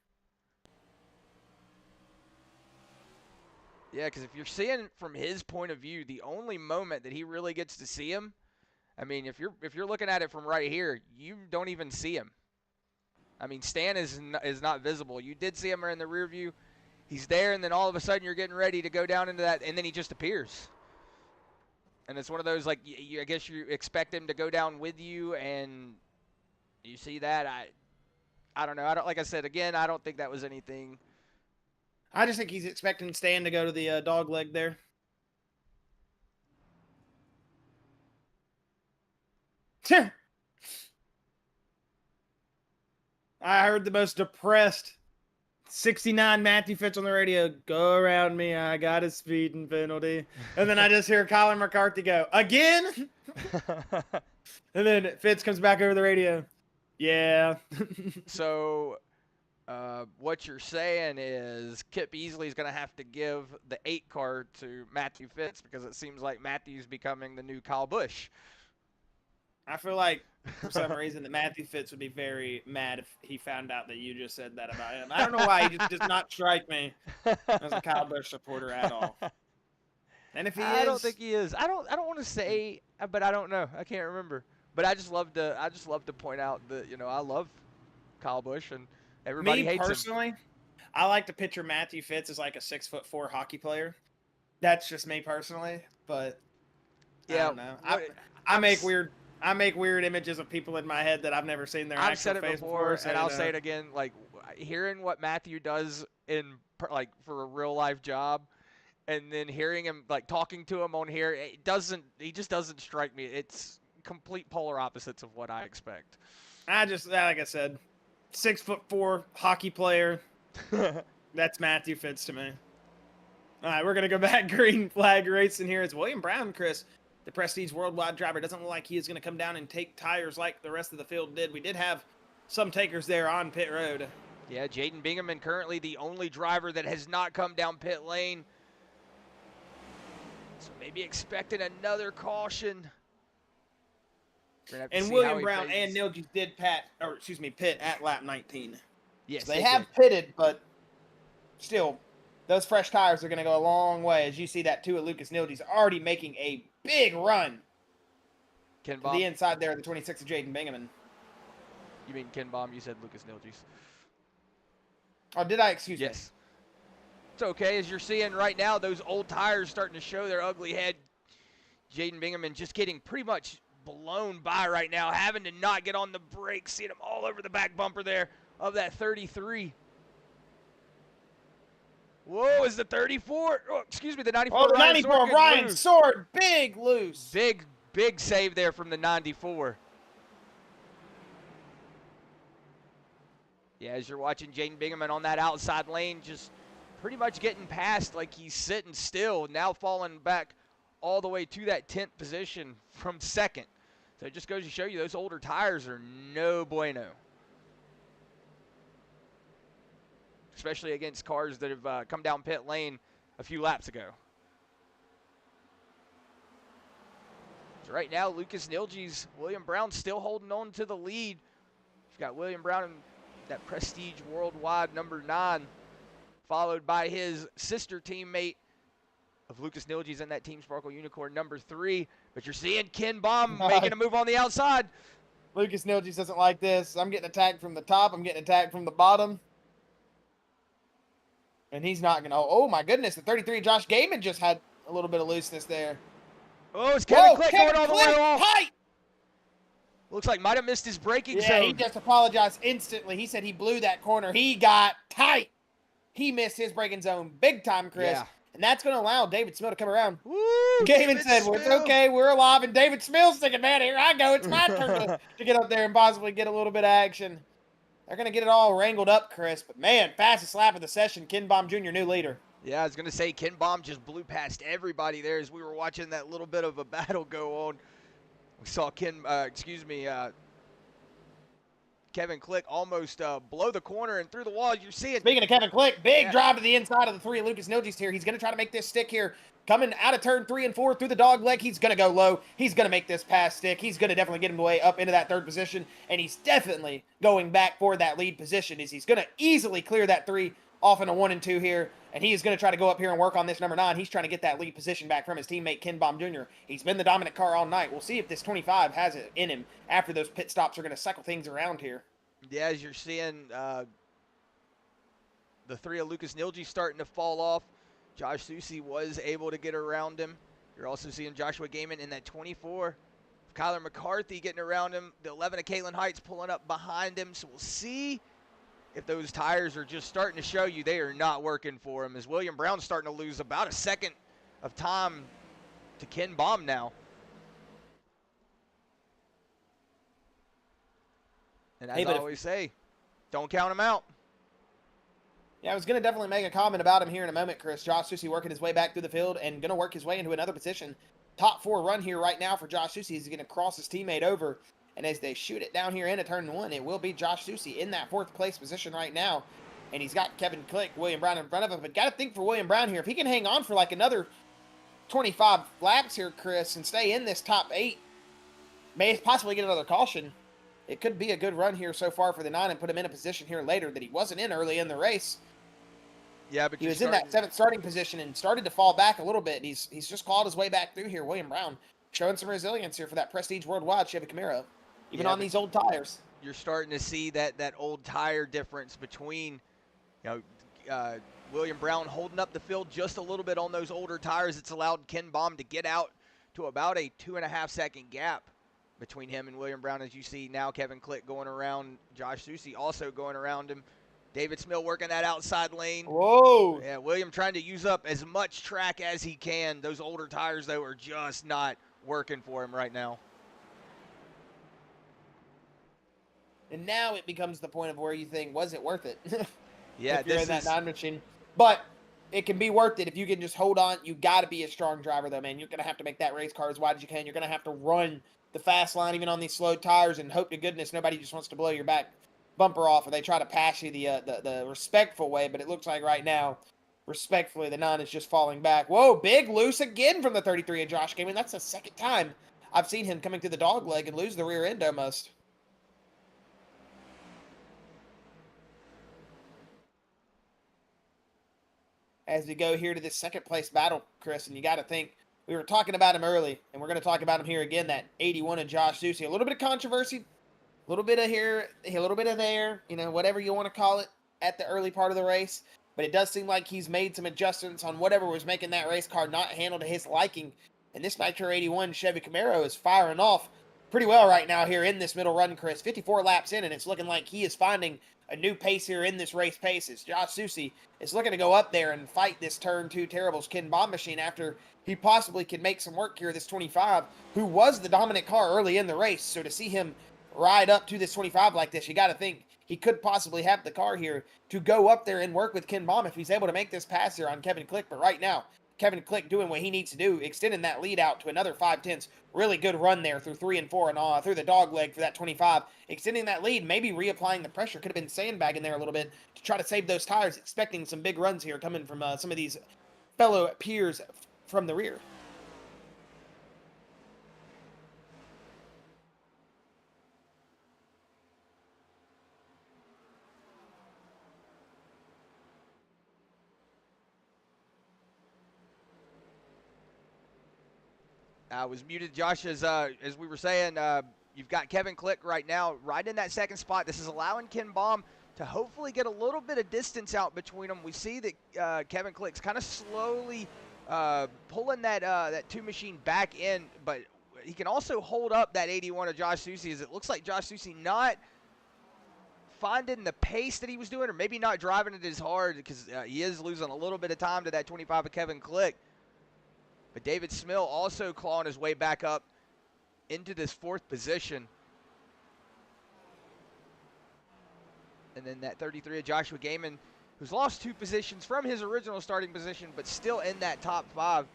S2: Yeah, because if you're seeing from his point of view, the only moment that he really gets to see him, I mean, if you're looking at it from right here, you don't even see him. I mean, Stan is not visible. You did see him in the rear view. He's there, and then all of a sudden you're getting ready to go down into that, and then he just appears. And it's one of those, like, I guess you expect him to go down with you, and you see that. I don't know. Like I said, again, I don't think that was anything.
S1: I just think he's expecting Stan to go to the dog leg there. I heard the most depressed 69 Matthew Fitz on the radio. Go around me. I got a speeding penalty. And then I just hear Colin McCarthy go, again? And then Fitz comes back over the radio. Yeah.
S2: So what you're saying is Kip Easley is going to have to give the 8 car to Matthew Fitz because it seems like Matthew's becoming the new Kyle Busch.
S1: I feel like for some reason that Matthew Fitz would be very mad if he found out that you just said that about him. I don't know why he just does not strike me as a Kyle Busch supporter at all. And if he is,
S2: I don't think he is. I don't want to say, but I don't know. I can't remember. But I just love to point out that I love Kyle Busch and everybody hates him.
S1: Me personally, I like to picture Matthew Fitz as like a 6'4" hockey player. That's just me personally, but
S2: yeah,
S1: I don't know. I make weird images of people in my head that I've never seen their actual face before.
S2: I've said it before, and I'll say it again. Like hearing what Matthew does for a real life job, and then hearing him talking to him on here, he just doesn't strike me. It's complete polar opposites of what I expect.
S1: Like I said, 6'4" hockey player. That's Matthew Fitz to me. All right, we're gonna go back green flag racing here. It's William Brown, Chris. The Prestige Worldwide driver doesn't look like he is going to come down and take tires like the rest of the field did. We did have some takers there on pit road.
S2: Yeah, Jaden Bingaman currently the only driver that has not come down pit lane. So maybe expecting another caution.
S1: And William Brown and Nilges did pit at lap 19.
S2: Yes,
S1: so they have pitted, but still, those fresh tires are going to go a long way. As you see that too, at Lucas Nilges already making a big run
S2: Ken
S1: to
S2: Baum.
S1: the inside there, the 26 of Jaden Bingaman.
S2: You mean Ken Baum? You said Lucas Nilges.
S1: Oh, did I? Excuse me.
S2: Yes. It's okay. As you're seeing right now, those old tires starting to show their ugly head. Jaden Bingaman just getting pretty much blown by right now, having to not get on the brakes, seeing him all over the back bumper there of that 33. Whoa, is the 34? Oh, excuse me, the 94.
S1: Oh, the 94, Ryan Sword, big loose.
S2: Big save there from the 94. Yeah, as you're watching Jaden Bingaman on that outside lane, just pretty much getting past like he's sitting still, now falling back all the way to that 10th position from second. So it just goes to show you those older tires are no bueno. Especially against cars that have come down pit lane a few laps ago. So right now, Lucas Nilge's William Brown still holding on to the lead. You've got William Brown in that Prestige Worldwide number 9, followed by his sister teammate of Lucas Nilge's in that Team Sparkle Unicorn number 3. But you're seeing Ken Baum making a move on the outside.
S1: Lucas Nilge's doesn't like this. I'm getting attacked from the top. I'm getting attacked from the bottom. And he's not going to. Oh, my goodness. The 33, Josh Gaiman, just had a little bit of looseness there.
S2: Oh, it's Kevin Click
S1: Kevin
S2: going all the way off.
S1: Tight.
S2: Looks like might have missed his braking
S1: Yeah,
S2: zone.
S1: he just apologized instantly. He said he blew that corner. He got tight. He missed his braking zone big time, Chris.
S2: Yeah.
S1: And that's going to allow David Smill to come around.
S2: Woo,
S1: Gaiman said, well, it's okay. We're alive. And David Smill's thinking, man, here I go. It's my turn to get up there and possibly get a little bit of action. They're going to get it all wrangled up, Chris. But, man, fastest lap of the session, Ken Baum Jr., new leader.
S2: Yeah, I was going to say, Ken Baum just blew past everybody there as we were watching that little bit of a battle go on. We saw Kevin Click almost blow the corner and through the wall. You see it.
S1: Speaking of Kevin Click, big drive to the inside of the 3. Lucas Nilge's here. He's going to try to make this stick here. Coming out of turn 3 and 4 through the dog leg. He's going to go low. He's going to make this pass stick. He's going to definitely get him way up into that 3rd position. And he's definitely going back for that lead position. He's going to easily clear that 3 off in a 1 and 2 here. And he is going to try to go up here and work on this number 9. He's trying to get that lead position back from his teammate Ken Baum Jr. He's been the dominant car all night. We'll see if this 25 has it in him after those pit stops are going to cycle things around here.
S2: Yeah, as you're seeing the 3 of Lucas Nilge starting to fall off. Josh Susi was able to get around him. You're also seeing Joshua Gaiman in that 24. Kyler McCarthy getting around him. The 11 of Caitlin Heights pulling up behind him. So we'll see if those tires are just starting to show you they are not working for him, as William Brown's starting to lose about a second of time to Ken Baum now. And as I always say, don't count him out.
S1: Yeah, I was going to definitely make a comment about him here in a moment, Chris. Josh Susi working his way back through the field and going to work his way into another position. Top 4 run here right now for Josh Susi. He's going to cross his teammate over. And as they shoot it down here into turn 1, it will be Josh Susi in that 4th place position right now. And he's got Kevin Click, William Brown in front of him. But got to think for William Brown here, if he can hang on for like another 25 laps here, Chris, and stay in this top 8, may possibly get another caution. It could be a good run here so far for the 9 and put him in a position here later that he wasn't in early in the race.
S2: Yeah, but
S1: he was in that 7th starting position and started to fall back a little bit. He's just clawed his way back through here. William Brown showing some resilience here for that Prestige Worldwide Chevy Camaro, even on these old tires.
S2: You're starting to see that old tire difference between, William Brown holding up the field just a little bit on those older tires. It's allowed Ken Baum to get out to about a 2.5-second gap between him and William Brown. As you see now, Kevin Click going around, Josh Susi also going around him. David Smill working that outside lane.
S1: Whoa.
S2: Yeah, William trying to use up as much track as he can. Those older tires, though, are just not working for him right now.
S1: And now it becomes the point of where you think, was it worth it?
S2: Yeah,
S1: if you're in that 9 machine. But it can be worth it if you can just hold on. You got to be a strong driver, though, man. You're going to have to make that race car as wide as you can. You're going to have to run the fast line even on these slow tires and hope to goodness nobody just wants to blow your back bumper off or they try to pass you the respectful way. But it looks like right now, respectfully, the 9 is just falling back. Whoa, big loose again from the 33 of Josh Gaiman. That's the 2nd time I've seen him coming through the dog leg and lose the rear end almost. As we go here to this 2nd place battle, Chris, and you got to think, we were talking about him early, and we're going to talk about him here again, that 81 of Josh Susi. A little bit of controversy, a little bit of here, a little bit of there, whatever you want to call it at the early part of the race. But it does seem like he's made some adjustments on whatever was making that race car not handle to his liking. And this Nitro 81 Chevy Camaro is firing off pretty well right now here in this middle run, Chris. 54 laps in, and it's looking like he is finding a new pace here in this race paces. Josh Susi is looking to go up there and fight this turn 2 Terrible's Ken Baum machine after he possibly can make some work here, this 25, who was the dominant car early in the race. So to see him ride up to this 25 like this, you got to think he could possibly have the car here to go up there and work with Ken Baum if he's able to make this pass here on Kevin Click. But right now, Kevin Click doing what he needs to do, extending that lead out to another 5/10. Really good run there through 3 and 4 and through the dog leg for that 25. Extending that lead, maybe reapplying the pressure. Could have been sandbagging there a little bit to try to save those tires, expecting some big runs here coming from some of these fellow peers from the rear.
S2: I was muted, Josh, as we were saying. You've got Kevin Click right now right in that second spot. This is allowing Ken Baum to hopefully get a little bit of distance out between them. We see that Kevin Click's kind of slowly pulling that two machine back in, but he can also hold up that 81 of Josh Susie, as it looks like Josh Susie not finding the pace that he was doing, or maybe not driving it as hard, because he is losing a little bit of time to that 25 of Kevin Click. But David Smill also clawing his way back up into this fourth position. And then that 33 of Joshua Gaiman, who's lost 2 positions from his original starting position, but still in that top 5.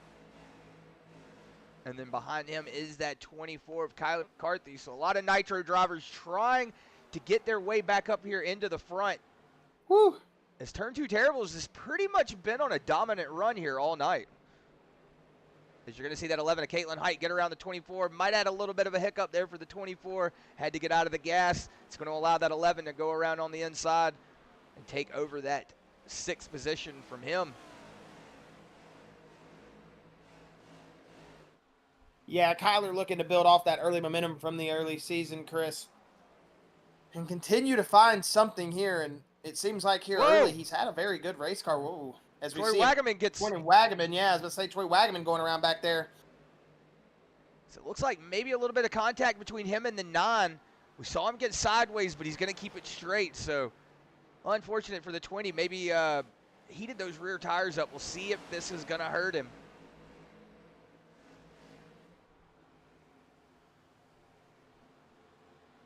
S2: And then behind him is that 24 of Kyler McCarthy. So a lot of Nitro drivers trying to get their way back up here into the front.
S1: Woo!
S2: As Turn 2 Terribles has pretty much been on a dominant run here all night. As you're going to see that 11 of Caitlin Height get around the 24. Might add a little bit of a hiccup there for the 24. Had to get out of the gas. It's going to allow that 11 to go around on the inside and take over that 6th position from him.
S1: Yeah, Kyler looking to build off that early momentum from the early season, Chris, and continue to find something here. And it seems like here early he's had a very good race car. Whoa. As we
S2: Troy
S1: see
S2: Wagaman gets...
S1: Troy Wagaman, yeah, I was going to say Troy Wagaman going around back there.
S2: So it looks like maybe a little bit of contact between him and the 9. We saw him get sideways, but he's going to keep it straight. So unfortunate for the 20. Maybe heated those rear tires up. We'll see if this is going to hurt him.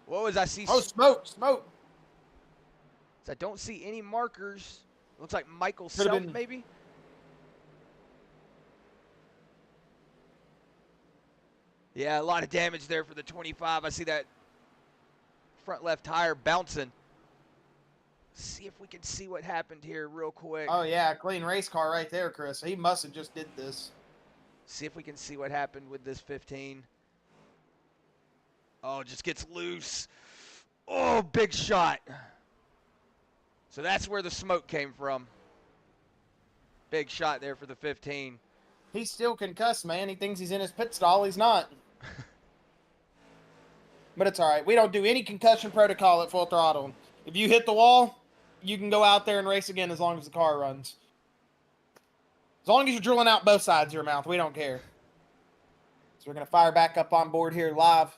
S2: Whoa, as I see...
S1: Oh, smoke.
S2: So I don't see any markers. Looks like Michael Self, maybe. Yeah, a lot of damage there for the 25. I see that front left tire bouncing. See if we can see what happened here real quick.
S1: Oh, yeah, clean race car right there, Chris. He must have just did this.
S2: See if we can see what happened with this 15. Oh, just gets loose. Oh, big shot. So that's where the smoke came from. Big shot there for the 15.
S1: He's still concussed, man. He thinks he's in his pit stall. He's not. But it's all right. We don't do any concussion protocol at Full Throttle. If you hit the wall, you can go out there and race again as long as the car runs. As long as you're drilling out both sides of your mouth, we don't care. So we're going to fire back up on board here live.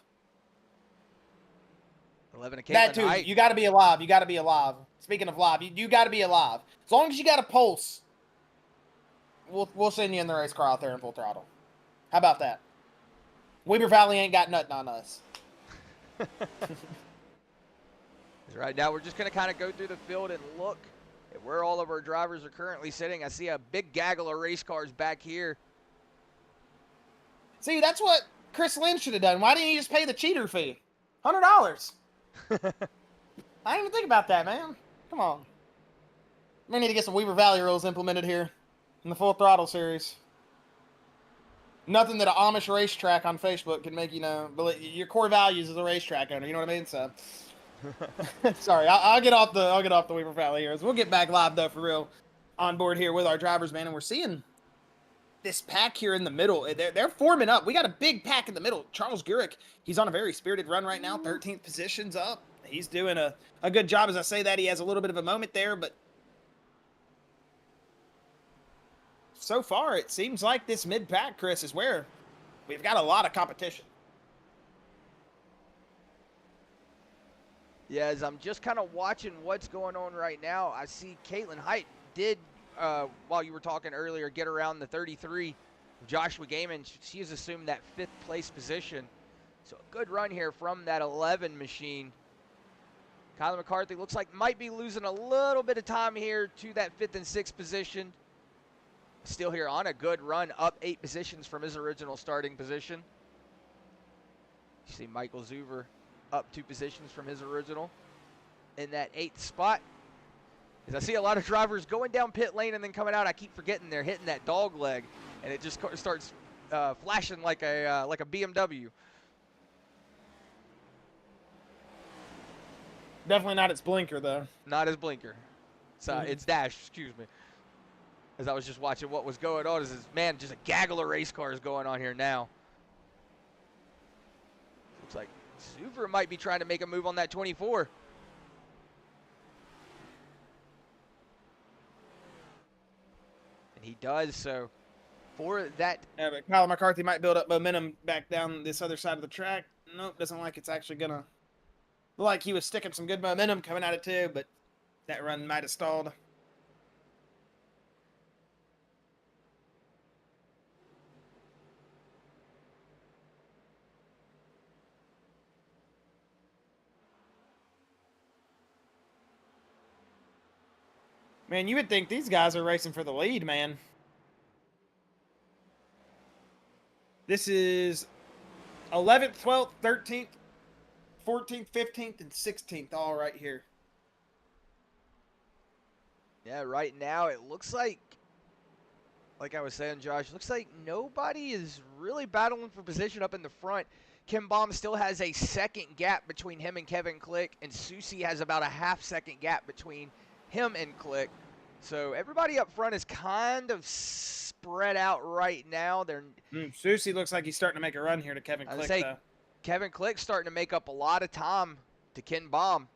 S2: 11 of Caitlin
S1: That too,
S2: Height.
S1: you got to be alive. You got to be alive. Speaking of live, you got to be alive. As long as you got a pulse, we'll send you in the race car out there in Full Throttle. How about that? Weber Valley ain't got nothing on us.
S2: Right now, we're just going to kind of go through the field and look at where all of our drivers are currently sitting. I see a big gaggle of race cars back here.
S1: See, that's what Chris Lynn should have done. Why didn't he just pay the cheater fee? $100. I didn't even think about that, man. Come on. We need to get some Weber Valley rules implemented here in the Full Throttle series. Nothing that an Amish racetrack on Facebook can make you know. But your core values as a racetrack owner, you know what I mean? So, sorry, I'll get off the Weber Valley here. We'll get back live though for real on board here with our drivers, man, and we're seeing this pack here in the middle. They're forming up. We got a big pack in the middle. Charles Gurrick, he's on a very spirited run right now. 13th position's up. He's doing a good job. As I say that, he has a little bit of a moment there, but so far it seems like this mid-pack, Chris, is where we've got a lot of competition.
S2: Yeah, as I'm just kind of watching what's going on right now, I see Caitlin Height did, while you were talking earlier, get around the 33. Joshua Gaiman, she has assumed that 5th place position. So a good run here from that 11 machine. Kyler McCarthy looks like might be losing a little bit of time here to that 5th and 6th position. Still here on a good run, up 8 positions from his original starting position. You see Michael Zuver up 2 positions from his original in that 8th spot. As I see a lot of drivers going down pit lane and then coming out, I keep forgetting they're hitting that dog leg, and it just starts flashing like a BMW.
S1: Definitely not its blinker, though.
S2: Not his blinker. It's dash, excuse me. As I was just watching what was going on, man, just a gaggle of race cars going on here now. Looks like Zuver might be trying to make a move on that 24. And he does, so for that.
S1: Yeah, but Kyle McCarthy might build up momentum back down this other side of the track. Nope, doesn't look like it's actually going to. Look like he was sticking some good momentum coming out of too, but that run might have stalled. Man, you would think these guys are racing for the lead, man. This is 11th, 12th, 13th, 14th, 15th, and 16th, all right here.
S2: Yeah, right now it looks like I was saying, Josh, looks like nobody is really battling for position up in the front. Ken Baum still has a second gap between him and Kevin Click, and Susie has about a half-second gap between him and Click. So everybody up front is kind of spread out right now.
S1: Susie looks like he's starting to make a run here to Kevin Click, though.
S2: Kevin Click's starting to make up a lot of time to Ken Baum,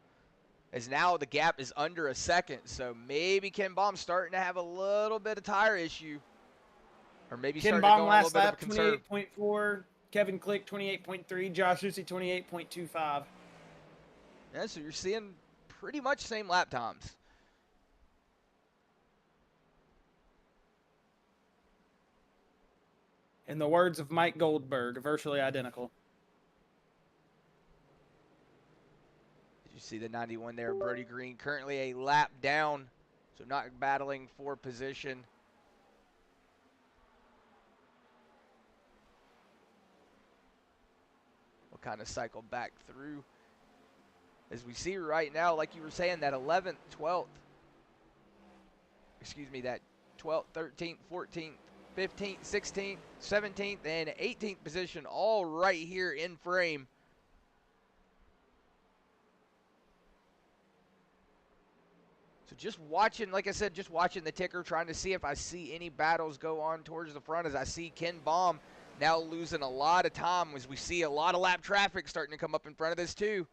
S2: as now the gap is under a second. So maybe Ken Baum's starting to have a little bit of tire issue. Or maybe
S1: Ken
S2: starting to go
S1: Baum
S2: on a
S1: last
S2: little bit of a
S1: lap,
S2: conserve.
S1: 28.4. Kevin Click, 28.3. Josh Susie, 28.25.
S2: Yeah, so you're seeing pretty much same lap times.
S1: In the words of Mike Goldberg, virtually identical.
S2: Did you see the 91 there, Brody Green? Currently a lap down, so not battling for position. We'll kind of cycle back through. As we see right now, like you were saying, that 11th, 12th, excuse me, that 12th, 13th, 14th, 15th, 16th, 17th, and 18th position all right here in frame. So just watching, like I said, just watching the ticker, trying to see if I see any battles go on towards the front, as I see Ken Baum now losing a lot of time, as we see a lot of lap traffic starting to come up in front of this too.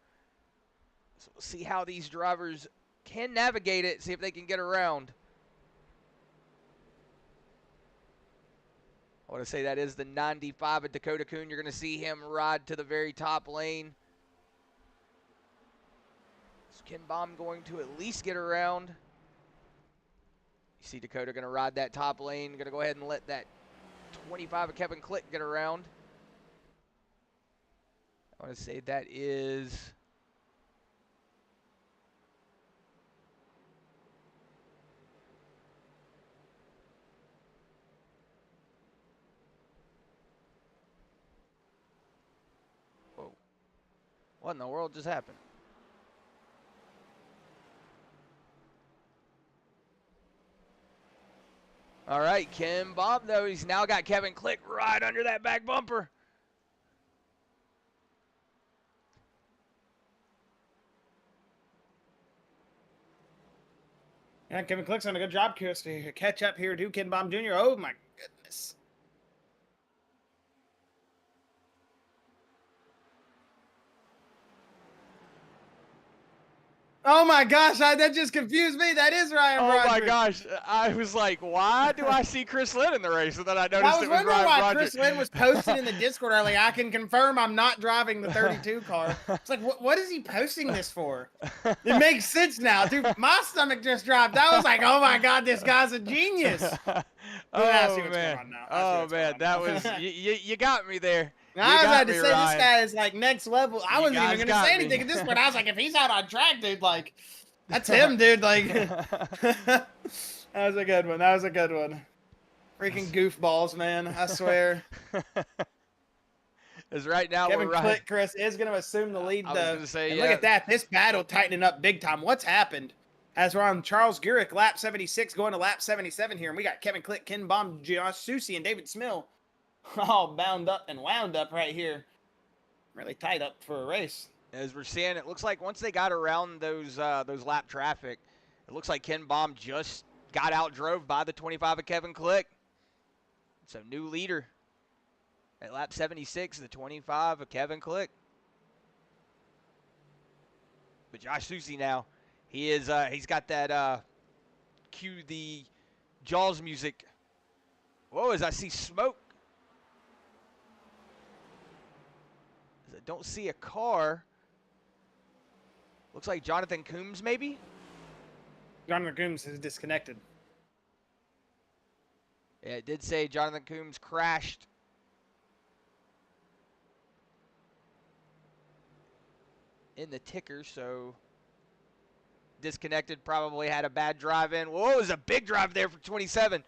S2: So we'll see how these drivers can navigate it, see if they can get around. I want to say that is the 95 at Dakota Coon. You're going to see him ride to the very top lane. Is Ken Baum going to at least get around? You see Dakota going to ride that top lane. Going to go ahead and let that 25 of Kevin Click get around. I want to say that is... What in the world just happened? All right, Ken Baum, though, he's now got Kevin Click right under that back bumper.
S1: Yeah, Kevin Click's done a good job to catch up here to Ken Baum Jr. Oh, my goodness. Oh my gosh, that just confused me. That is Ryan Broderick.
S2: Oh my gosh, I was like, why do I see Chris Lynn in the race? And then I noticed
S1: I was
S2: it was
S1: wondering
S2: Ryan
S1: why
S2: Broderick.
S1: Chris Lynn was posting in the Discord earlier. I can confirm I'm not driving the 32 car. It's like, what is he posting this for? It makes sense now, dude. My stomach just dropped. I was like, oh my god, this guy's a genius.
S2: Oh man, that was you got me there.
S1: I was about to
S2: me,
S1: say,
S2: Ryan.
S1: this guy is like next level. I
S2: You
S1: wasn't even
S2: guys
S1: going to
S2: got
S1: say
S2: me.
S1: anything at this point. I was like, if he's out on track, dude, like, that's him, dude. Like, that was a good one. That was a good one. Freaking goofballs, man. I swear.
S2: As right now
S1: Kevin
S2: we're right.
S1: Click, Chris, is going to assume the lead,
S2: I was
S1: though.
S2: gonna say,
S1: And
S2: yeah.
S1: look at that. This battle tightening up big time. What's happened? As we're on Charles Gurick, lap 76, going to lap 77 here. And we got Kevin Click, Ken Baum, Josh Susie, and David Smill all bound up and wound up right here. Really tight up for a race.
S2: As we're seeing, it looks like once they got around those lap traffic, it looks like Ken Baum just got outdrove by the 25 of Kevin Click. So new leader at lap 76, the 25 of Kevin Click. But Josh Susie now, he's got that cue the Jaws music. Whoa, as I see smoke. As I don't see a car. Looks like Jonathan Coombs, maybe?
S1: Jonathan Coombs is disconnected.
S2: Yeah, it did say Jonathan Coombs crashed. In the ticker, so disconnected, probably had a bad drive in. Whoa, it was a big drive there for 27.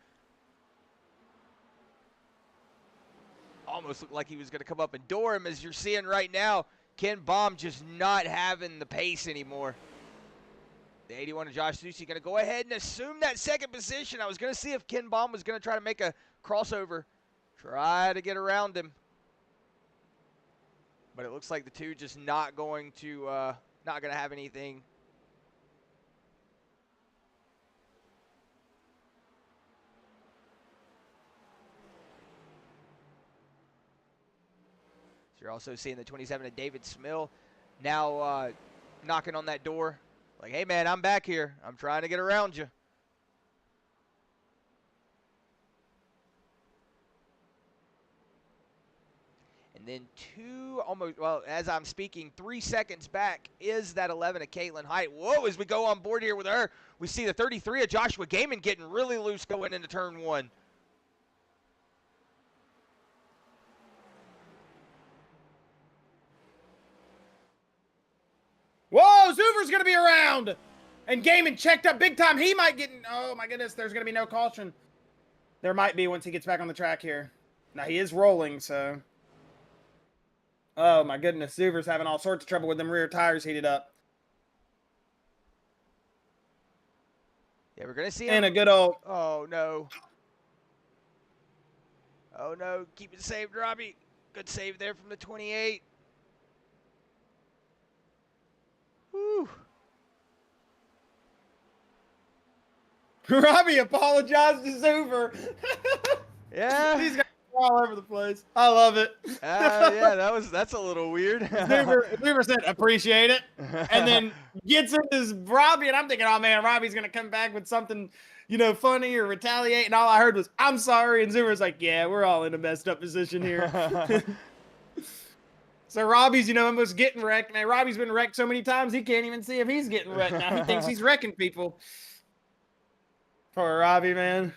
S2: Almost looked like he was going to come up and door him. As you're seeing right now, Ken Baum just not having the pace anymore. The 81 of Josh Susie going to go ahead and assume that second position. I was going to see if Ken Baum was going to try to make a crossover, try to get around him. But it looks like the two just not going to have anything. So you're also seeing the 27 of David Smill now knocking on that door. Like, hey, man, I'm back here. I'm trying to get around you. And then as I'm speaking, 3 seconds back is that 11 of Caitlin Height. Whoa, as we go on board here with her, we see the 33 of Joshua Gaiman getting really loose going into turn one.
S1: Whoa, Zuber's going to be around. And Gaiman checked up big time. He might get, oh my goodness, there's going to be no caution. There might be once he gets back on the track here. Now he is rolling, so. Oh my goodness, Zuber's having all sorts of trouble with them rear tires heated up.
S2: Yeah, we're going to see him.
S1: And a good old.
S2: Oh, no. Oh, no. Keep it saved, Robbie. Good save there from the 28. Woo.
S1: Robbie apologized to Zuber.
S2: Yeah.
S1: These guys are all over the place. I love it.
S2: Yeah, that's a little weird.
S1: Zuber said, appreciate it. And then gets into Robbie, and I'm thinking, oh man, Robbie's going to come back with something, funny or retaliate. And all I heard was, I'm sorry. And Zuber's like, yeah, we're all in a messed up position here. So Robbie's, almost getting wrecked. Man, Robbie's been wrecked so many times, he can't even see if he's getting wrecked now. He thinks he's wrecking people. Poor Robbie, man.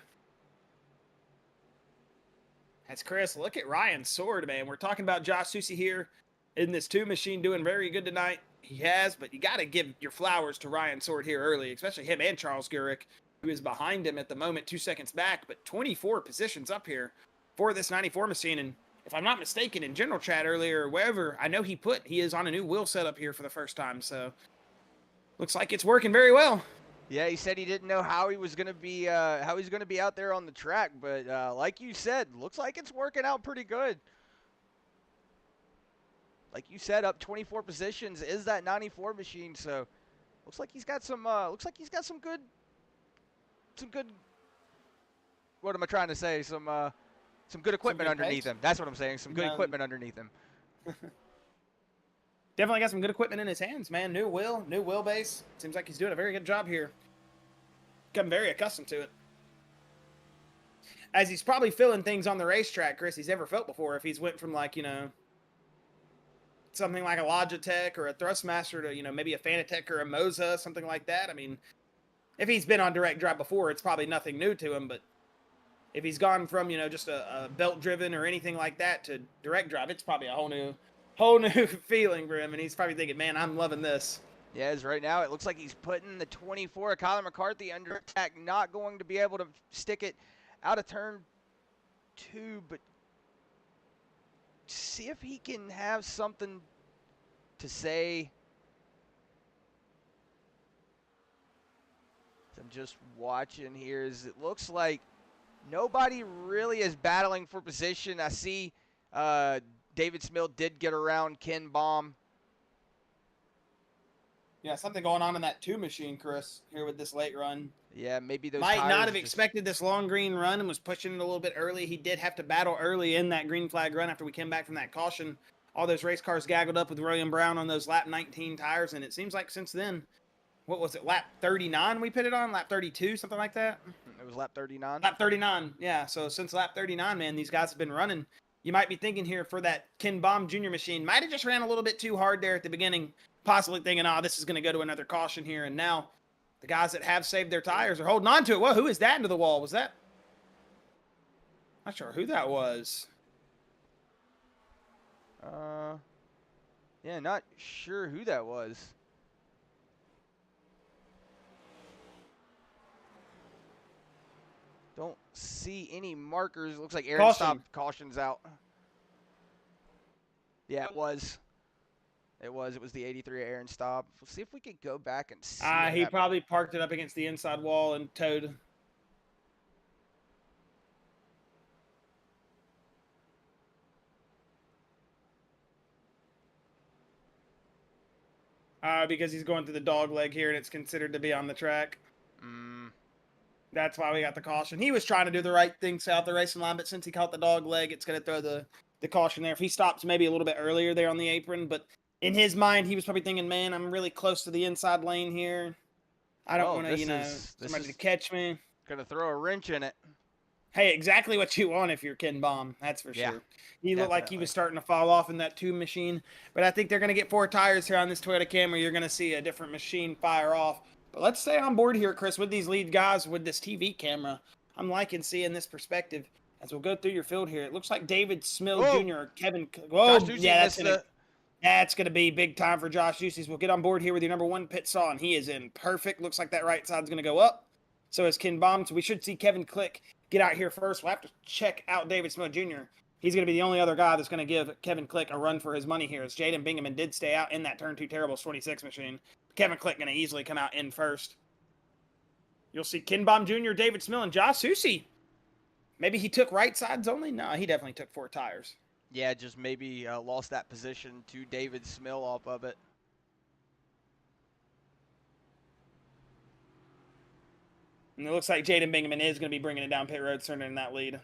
S1: That's Chris. Look at Ryan's sword, man. We're talking about Josh Susie here in this 2 machine doing very good tonight. He has, but you got to give your flowers to Ryan Sword here early, especially him and Charles Gurick, who is behind him at the moment, 2 seconds back, but 24 positions up here for this 94 machine. And if I'm not mistaken, in general chat earlier or wherever, I know he is on a new wheel setup here for the first time. So looks like it's working very well.
S2: Yeah, he said he didn't know how he was going to be out there on the track, but like you said, looks like it's working out pretty good. Like you said, up 24 positions is that 94 machine, so looks like he's got some good what am I trying to say? Some good equipment underneath him. That's what I'm saying. Some good equipment underneath him.
S1: Definitely got some good equipment in his hands, man. New wheelbase. Seems like he's doing a very good job here. Become very accustomed to it. As he's probably feeling things on the racetrack, Chris, he's ever felt before. If he's went from something like a Logitech or a Thrustmaster to, maybe a Fanatec or a Moza, something like that. I mean, if he's been on direct drive before, it's probably nothing new to him, but if he's gone from, just a belt driven or anything like that to direct drive, it's probably a whole new feeling for him. And he's probably thinking, man, I'm loving this.
S2: Yeah, as right now it looks like he's putting the 24, Kyler McCarthy, under attack, not going to be able to stick it out of turn 2, but see if he can have something to say. I'm just watching here. As it looks like nobody really is battling for position. I see David Smil did get around Ken Baum.
S1: Yeah, something going on in that 2 machine, Chris, here with this late run.
S2: Yeah, maybe those
S1: might not have
S2: just
S1: expected this long green run and was pushing it a little bit early. He did have to battle early in that green flag run after we came back from that caution. All those race cars gaggled up with William Brown on those lap 19 tires, and it seems like since then, what was it, lap 39 we pitted on? Lap 32, something like that?
S2: It was lap 39?
S1: Lap 39, yeah. So since lap 39, man, these guys have been running. You might be thinking here for that Ken Baum Jr. machine, might have just ran a little bit too hard there at the beginning, possibly thinking, oh, this is going to go to another caution here. And now the guys that have saved their tires are holding on to it. Whoa, who is that into the wall? Was that? Not sure who that was.
S2: Yeah, not sure who that was. Don't see any markers. Looks like Aaron stopped. Caution's out. Yeah, it was. It was the 83 Aaron Staub. We'll see if we could go back and see.
S1: He probably parked it up against the inside wall and towed. Because he's going through the dog leg here and it's considered to be on the track. That's why we got the caution. He was trying to do the right thing south the racing line, but since he caught the dog leg, it's going to throw the caution there. If he stops maybe a little bit earlier there on the apron, but in his mind, he was probably thinking, man, I'm really close to the inside lane here. I don't want to, somebody to catch me.
S2: Going to throw a wrench in it.
S1: Hey, exactly what you want if you're Ken Baum. That's for sure. He looked like he was starting to fall off in that 2 machine. But I think they're going to get 4 tires here on this Toyota Camry. You're going to see a different machine fire off. But let's stay on board here, Chris, with these lead guys with this TV camera. I'm liking seeing this perspective as we'll go through your field here. It looks like David Smil Jr. or Kevin. Whoa, yeah, that's going to be big time for Josh Ducey. We'll get on board here with your number 1 pit stall, and he is in perfect. Looks like that right side's going to go up. So is Ken Baum. So we should see Kevin Click get out here first. We'll have to check out David Smil Jr. He's going to be the only other guy that's going to give Kevin Click a run for his money here, as Jaden Bingaman did stay out in that Turn 2 Terribles 26 machine. Kevin Click going to easily come out in first. You'll see Ken Baum Jr., David Smil, and Josh Ducey. Maybe he took right sides only? No, he definitely took 4 tires.
S2: Yeah, just maybe lost that position to David Smil off of it.
S1: And it looks like Jaden Bingaman is going to be bringing it down pit road, turning in that lead.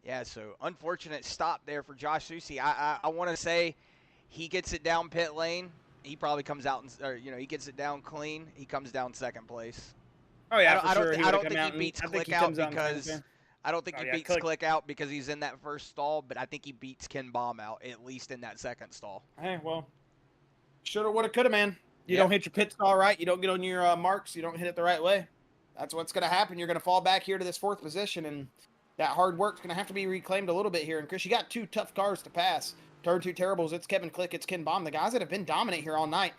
S2: Yeah, so unfortunate stop there for Josh Ducey. I want to say he gets it down pit lane. He probably comes out, he gets it down clean. He comes down second place.
S1: Oh, yeah,
S2: I don't think he beats Click out because I don't think he beats Click out because he's in that first stall, but I think he beats Ken Baum out, at least in that second stall.
S1: Hey, well, shoulda, woulda, coulda, man. You don't hit your pit stall right. You don't get on your marks. You don't hit it the right way. That's what's going to happen. You're going to fall back here to this 4th position, and that hard work's going to have to be reclaimed a little bit here. And, Chris, you got 2 tough cars to pass. Turn 2 Terribles, it's Kevin Click, it's Ken Baum. The guys that have been dominant here all night.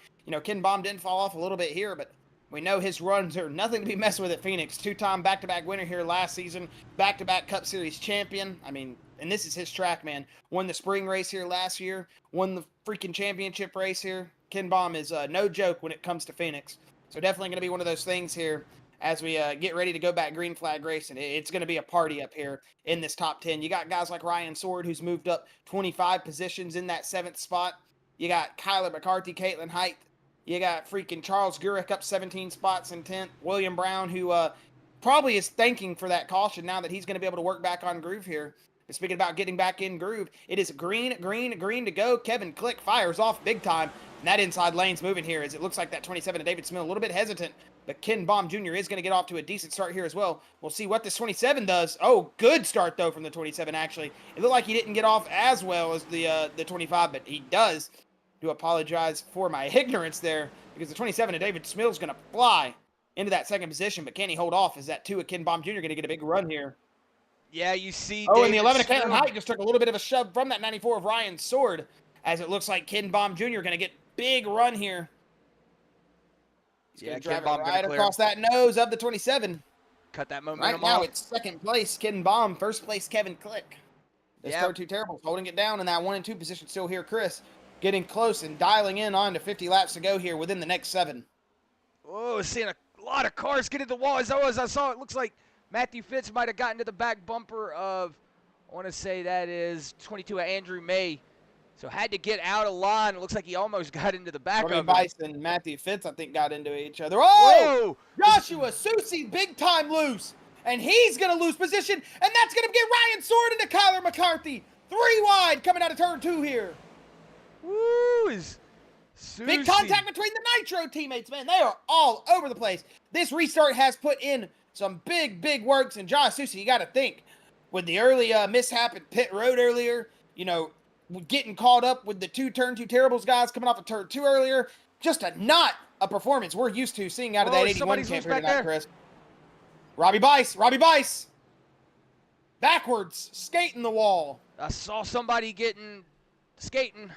S1: Ken Baum didn't fall off a little bit here, but we know his runs are nothing to be messed with at Phoenix. 2-time back-to-back winner here last season. Back-to-back Cup Series champion. I mean, and this is his track, man. Won the spring race here last year. Won the freaking championship race here. Ken Baum is no joke when it comes to Phoenix. So definitely going to be one of those things here as we get ready to go back green flag racing. It's going to be a party up here in this top 10. You got guys like Ryan Sword, who's moved up 25 positions in that 7th spot. You got Kyler McCarthy, Caitlin Height. You got freaking Charles Gurek up 17 spots in 10th. William Brown, who probably is thanking for that caution now that he's going to be able to work back on groove here. But speaking about getting back in groove, it is green to go. Kevin Click fires off big time. And that inside lane's moving here as it looks like that 27 to David Smil a little bit hesitant. But Ken Baum Jr. is going to get off to a decent start here as well. We'll see what this 27 does. Oh, good start, though, from the 27, actually. It looked like he didn't get off as well as the 25, but he does. Do apologize for my ignorance there, because the 27 of David Smill's going to fly into that second position, but can he hold off? Is that 2 of Ken Baum Jr. going to get a big run here?
S2: Yeah, you see
S1: Oh,
S2: David
S1: and the 11 of Caitlin
S2: Smill.
S1: Height just took a little bit of a shove from that 94 of Ryan Sword, as it looks like Ken Baum Jr. going to get big run here. He's going to drive it right across that nose of the 27.
S2: Cut that momentum
S1: Right now,
S2: off.
S1: it's second place, Ken Baum. First place, Kevin Click. This third two terribles holding it down in that 1 and 2 position still here. Chris getting close and dialing in on to 50 laps to go here within the next 7.
S2: Oh, seeing a lot of cars get into the wall. As I saw, it looks like Matthew Fitz might have gotten to the back bumper of, I want to say that is 22 of Andrew May. So had to get out of line. It looks like he almost got into the back of him.
S1: Bison and Matthew Fitz, I think, got into each other. Oh! Whoa! Joshua Susie big time loose. And he's going to lose position. And that's going to get Ryan Sword into Kyler McCarthy. 3 wide coming out of turn 2 here.
S2: Woo!
S1: Big contact between the Nitro teammates, man. They are all over the place. This restart has put in some big works. And Josh Susie, you got to think, with the early mishap at pit road earlier, you know, getting caught up with the 2 turn 2 terribles guys coming off of turn 2 earlier, just not a performance we're used to seeing out of that 81 camp here tonight, Chris. Robbie Bice, backwards, skating the wall.
S2: I saw somebody skating.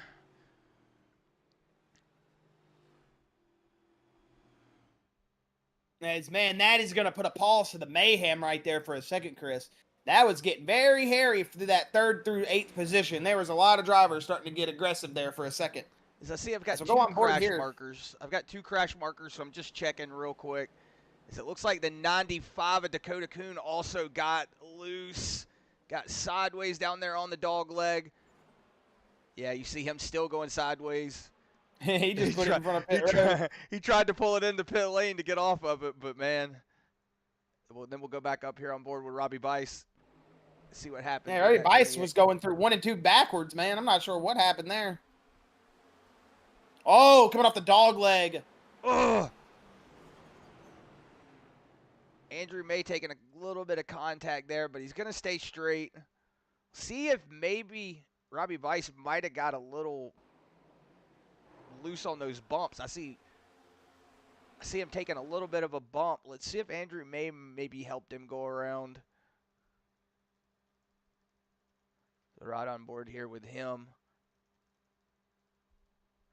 S1: Man, that is going to put a pause to the mayhem right there for a second, Chris. That was getting very hairy through that 3rd through 8th position. There was a lot of drivers starting to get aggressive there for a second.
S2: As I see, I've got 2 crash markers. I've got 2 crash markers, so I'm just checking real quick. As it looks like the 95 of Dakota Kuhn also got loose, got sideways down there on the dog leg. Yeah, you see him still going sideways.
S1: He just put it in front of pit road.
S2: He tried to pull it into pit lane to get off of it, but man. Well, then we'll go back up here on board with Robbie Bice. See what happens.
S1: Yeah, Robbie Bice was going through 1 and 2 backwards, man. I'm not sure what happened there. Oh, coming off the dog leg.
S2: Ugh. Andrew May taking a little bit of contact there, but he's going to stay straight. See if maybe Robbie Bice might have got a little loose on those bumps. I see him taking a little bit of a bump. Let's see if Andrew May maybe helped him go around. Right on board here with him.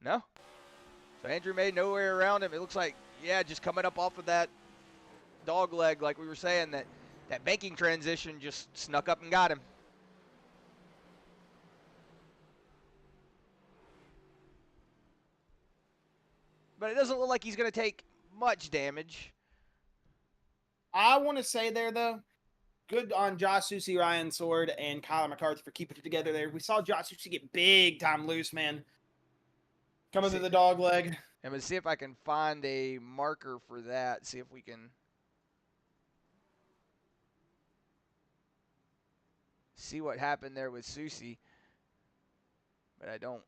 S2: No? So Andrew May nowhere around him. It looks like, yeah, just coming up off of that dog leg, like we were saying, that banking transition just snuck up and got him. But it doesn't look like he's going to take much damage.
S1: I want to say there, though, good on Josh Susie, Ryan Sword, and Kyler McCarthy for keeping it together there. We saw Josh Susie get big time loose, man. Coming through the dog leg.
S2: I'm going to see if I can find a marker for that. See if we can see what happened there with Susie. But I don't.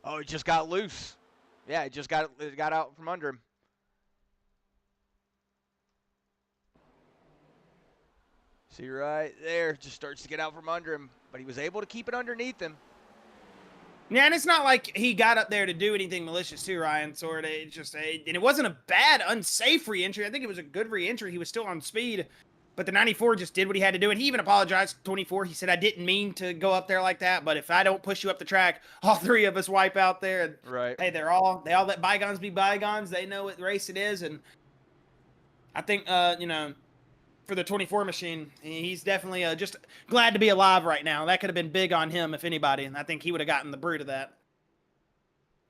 S2: Oh, it just got loose. Yeah, it got out from under him. See right there, just starts to get out from under him, but he was able to keep it underneath him.
S1: Yeah, and it's not like he got up there to do anything malicious too, Ryan Sword. It just, and it wasn't a bad, unsafe re-entry. I think it was a good re-entry. He was still on speed, but the 94 just did what he had to do, and he even apologized to 24. He said, I didn't mean to go up there like that, but if I don't push you up the track, all 3 of us wipe out there. And,
S2: right.
S1: Hey, they all let bygones be bygones. They know what race it is, and I think, you know, for the 24 machine, he's definitely just glad to be alive right now. That could have been big on him, if anybody, and I think he would have gotten the brunt of that.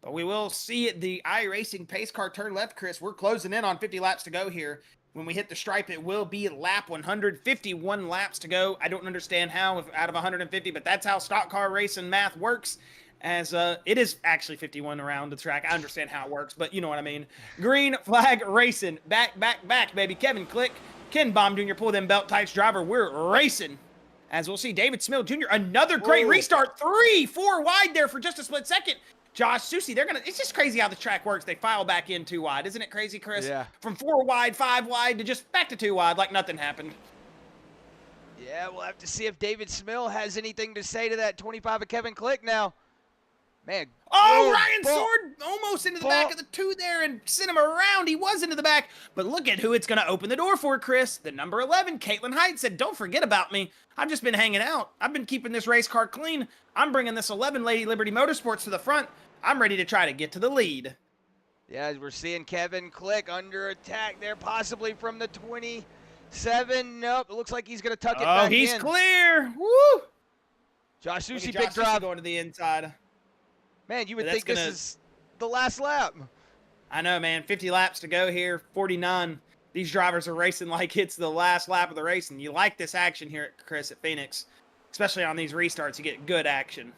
S1: But we will see the iRacing pace car turn left, Chris. We're closing in on 50 laps to go here. When we hit the stripe, it will be lap 151 laps to go. I don't understand how out of 150, but that's how stock car racing math works. As it is actually 51 around the track. I understand how it works, but you know what I mean. Green flag racing. Back, baby. Kevin Click. Ken Baum Jr. pull them belt tights, driver. We're racing. As we'll see David Smith Jr. Another great restart. 3-4 wide there for just a split second. Josh Susie, it's just crazy how the track works. They file back in 2 wide. Isn't it crazy, Chris?
S2: Yeah.
S1: From 4 wide, 5 wide to just back to 2 wide like nothing happened.
S2: Yeah, we'll have to see if David Smill has anything to say to that 25 of Kevin Click now. Man.
S1: Oh, Ryan Sword almost into the back of the 2 there and sent him around. He was into the back, but look at who it's going to open the door for, Chris. The number 11, Caitlin Height, said, don't forget about me. I've just been hanging out. I've been keeping this race car clean. I'm bringing this 11 Lady Liberty Motorsports to the front. I'm ready to try to get to the lead.
S2: Yeah, we're seeing Kevin Click under attack there, possibly from the 27. Nope, it looks like he's going to tuck it back in.
S1: Oh, he's clear. Woo!
S2: Josh Susie, big drive.
S1: Going to the inside.
S2: Man, you would think this is the last lap.
S1: I know, man. 50 laps to go here, 49. These drivers are racing like it's the last lap of the race, and you like this action here at Chris at Phoenix. Especially on these restarts, you get good action.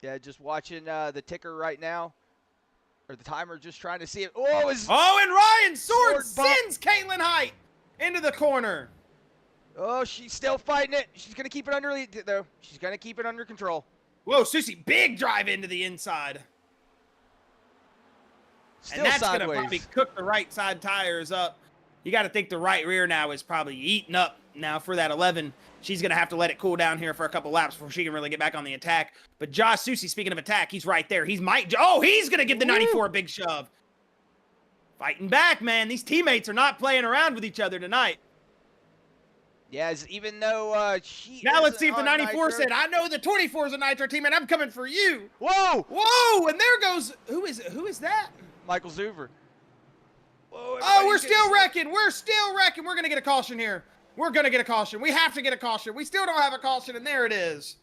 S2: Yeah, just watching the ticker right now. Or the timer, just trying to see it. Oh,
S1: and Ryan Sword sends Caitlin Height into the corner.
S2: Oh, she's still fighting it. She's going to keep it under, though. She's going to keep it under control.
S1: Whoa, Susie, big drive into the inside.
S2: Still
S1: and that's going to
S2: sideways.
S1: probably cook the right side tires up. You got to think the right rear now is probably eating up now for that 11. She's going to have to let it cool down here for a couple laps before she can really get back on the attack. But Josh Susie, speaking of attack, he's right there. He's going to give the 94 a big shove. Fighting back, man. These teammates are not playing around with each other tonight.
S2: Yes, even though she
S1: Now let's see if the 94
S2: Nitro.
S1: said, I know the 24 is a Nitro team, and I'm coming for you.
S2: Whoa!
S1: Whoa, and there goes, who is that?
S2: Michael Zuver. Whoa,
S1: oh, we're still wrecking. We're still wrecking. We're going to get a caution here. We're going to get a caution. We have to get a caution. We still don't have a caution, and there it is.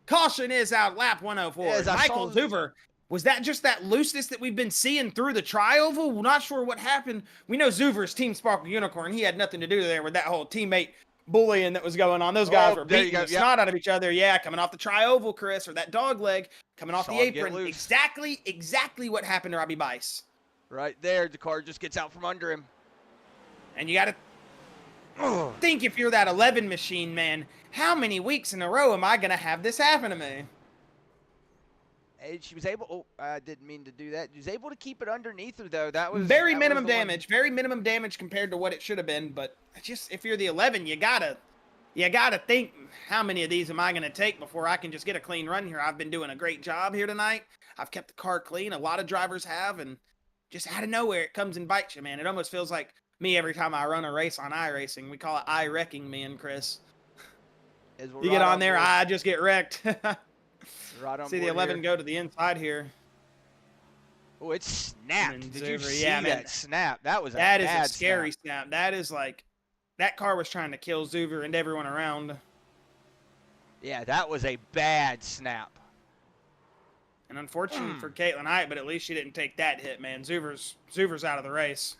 S1: Caution is out, lap 104.
S2: Yes,
S1: Michael Zuver. Was that just that looseness that we've been seeing through the tri-oval? We're not sure what happened. We know Zuver's Team Sparkle Unicorn. He had nothing to do there with that whole teammate bullying that was going on. Those guys were beating the snot out of each other. Yeah, coming off the tri-oval, Chris, or that dog leg, coming off the apron. Exactly what happened to Robbie Bice.
S2: Right there, the car just gets out from under him.
S1: And you got to think, if you're that 11 machine, man, how many weeks in a row am I going to have this happen to me?
S2: And she was able, I didn't mean to do that. She was able to keep it underneath her, though. That was
S1: very minimum damage. Very minimum damage compared to what it should have been. But just, if you're the 11, you gotta think, how many of these am I gonna take before I can just get a clean run here? I've been doing a great job here tonight. I've kept the car clean. A lot of drivers have, and just out of nowhere it comes and bites you, man. It almost feels like me every time I run a race on iRacing. We call it I-wrecking me and Chris. You get on there, I just get wrecked. See the 11 go to the inside here.
S2: Oh, it snapped. Did you see
S1: that
S2: man. Snap? That was
S1: that is a scary snap. That is like, that car was trying to kill Zuver and everyone around.
S2: Yeah, that was a bad snap.
S1: And unfortunately for Caitlin Height, but at least she didn't take that hit, man. Zuver's out of the race.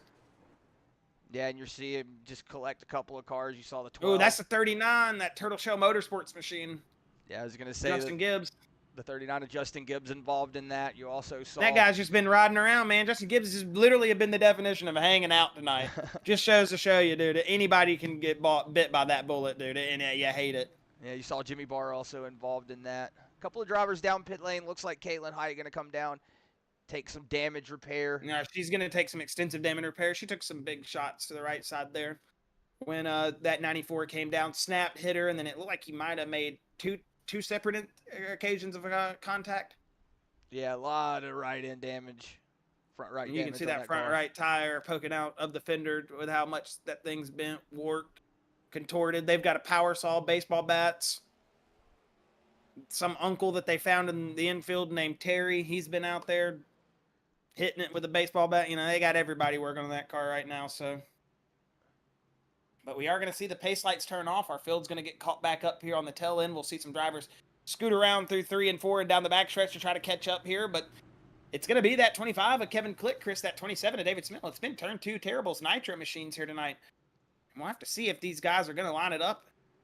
S2: Yeah, and you're seeing him just collect a couple of cars. You saw the 12.
S1: Oh, that's the 39, that Turtle Shell Motorsports machine.
S2: Yeah, I was going to say
S1: Justin Gibbs.
S2: The 39 of Justin Gibbs involved in that. You also saw
S1: that guy's just been riding around, man. Justin Gibbs has literally been the definition of hanging out tonight. Just shows to show you, dude, anybody can get bit by that bullet, dude, and you hate it.
S2: Yeah, you saw Jimmy Barr also involved in that. A couple of drivers down pit lane. Looks like Caitlin Height going to come down, take some damage repair.
S1: No, she's going to take some extensive damage repair. She took some big shots to the right side there. When that 94 came down, snapped, hit her, and then it looked like he might have made two separate occasions of contact.
S2: Yeah, a lot of right end damage. Front right.
S1: You can see that front right tire poking out of the fender with how much that thing's bent, warped, contorted. They've got a power saw, baseball bats. Some uncle that they found in the infield named Terry, he's been out there hitting it with a baseball bat. You know, they got everybody working on that car right now, so. But we are going to see the pace lights turn off. Our field's going to get caught back up here on the tail end. We'll see some drivers scoot around through 3 and 4 and down the backstretch to try to catch up here. But it's going to be that 25 of Kevin Click, Chris, that 27 of David Smith. It's been turn 2 Terrible's Nitro machines here tonight. And we'll have to see if these guys are going to line it up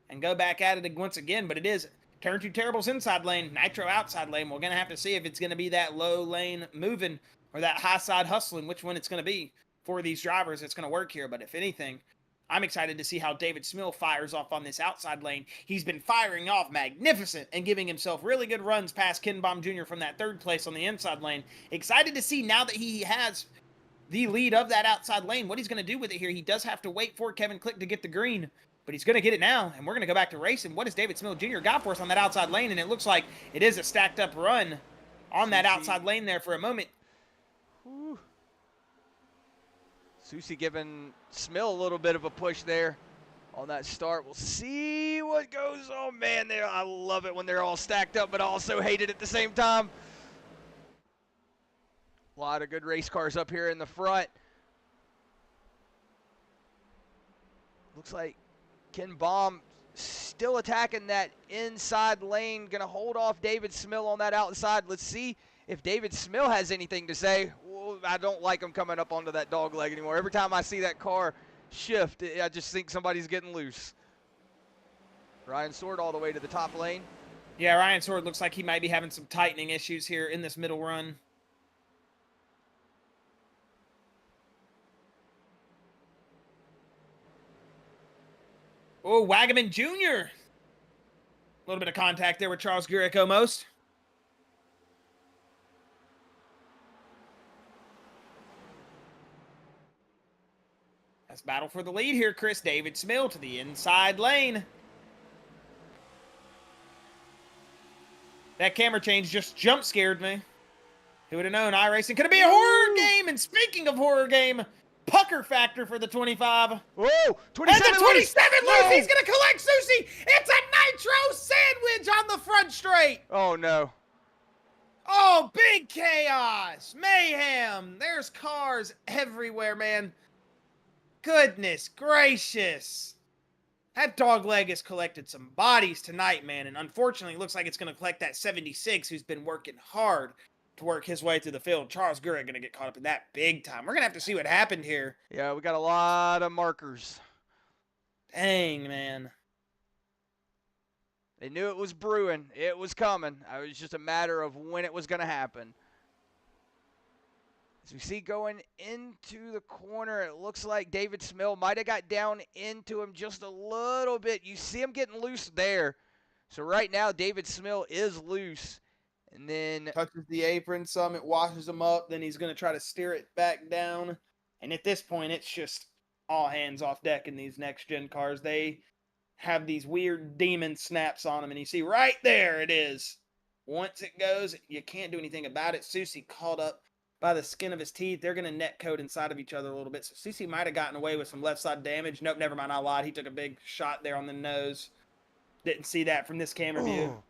S1: and go back at it once again. But it is turn 2 Terrible's inside lane, Nitro outside lane. We're going to have to see if it's going to be that low lane moving or that high side hustling, which one it's going to be for these drivers. It's going to work here. But if anything, I'm excited to see how David Smil fires off on this outside lane. He's been firing off magnificent and giving himself really good runs past Ken Baum Jr. from that third place on the inside lane. Excited to see now that he has the lead of that outside lane, what he's going to do with it here. He does have to wait for Kevin Click to get the green, but he's going to get it now, and we're going to go back to racing. What has David Smil Jr. got for us on that outside lane? And it looks like it is a stacked up run on that outside lane there for a moment.
S2: Whew. Susie giving Smil a little bit of a push there on that start. We'll see what goes on. Man, I love it when they're all stacked up, but I also hate it at the same time. A lot of good race cars up here in the front. Looks like Ken Baum still attacking that inside lane. Going to hold off David Smil on that outside. Let's see if David Smil has anything to say. Well, I don't like him coming up onto that dog leg anymore. Every time I see that car shift, I just think somebody's getting loose. Ryan Sword all the way to the top lane.
S1: Yeah, Ryan Sword looks like he might be having some tightening issues here in this middle run. Oh, Wagaman Jr. A little bit of contact there with Charles Gurek almost. That's battle for the lead here, Chris. David Smil to the inside lane. That camera change just jump scared me. Who would have known iRacing could be a horror game? And speaking of horror game, pucker factor for the 25.
S2: Whoa, 27
S1: and the 27 loose.
S2: No.
S1: He's going to collect Susie. It's a nitro sandwich on the front straight.
S2: Oh, no.
S1: Oh, big chaos. Mayhem. There's cars everywhere, man. Goodness gracious. That dog leg has collected some bodies tonight, man. And unfortunately, it looks like it's going to collect that 76 who's been working hard to work his way through the field. Charles Gurek going to get caught up in that big time. We're going to have to see what happened here.
S2: Yeah, we got a lot of markers.
S1: Dang, man.
S2: They knew it was brewing. It was coming. It was just a matter of when it was going to happen. As we see going into the corner, it looks like David Smil might have got down into him just a little bit. You see him getting loose there. So right now, David Smil is loose. And then
S1: touches the apron some, it washes him up, then he's going to try to steer it back down. And at this point, it's just all hands off deck in these next-gen cars. They have these weird demon snaps on them, and you see right there it is. Once it goes, you can't do anything about it. Susie caught up by the skin of his teeth. They're going to net code inside of each other a little bit. So Susie might have gotten away with some left side damage. Nope, never mind, I lied. He took a big shot there on the nose. Didn't see that from this camera view.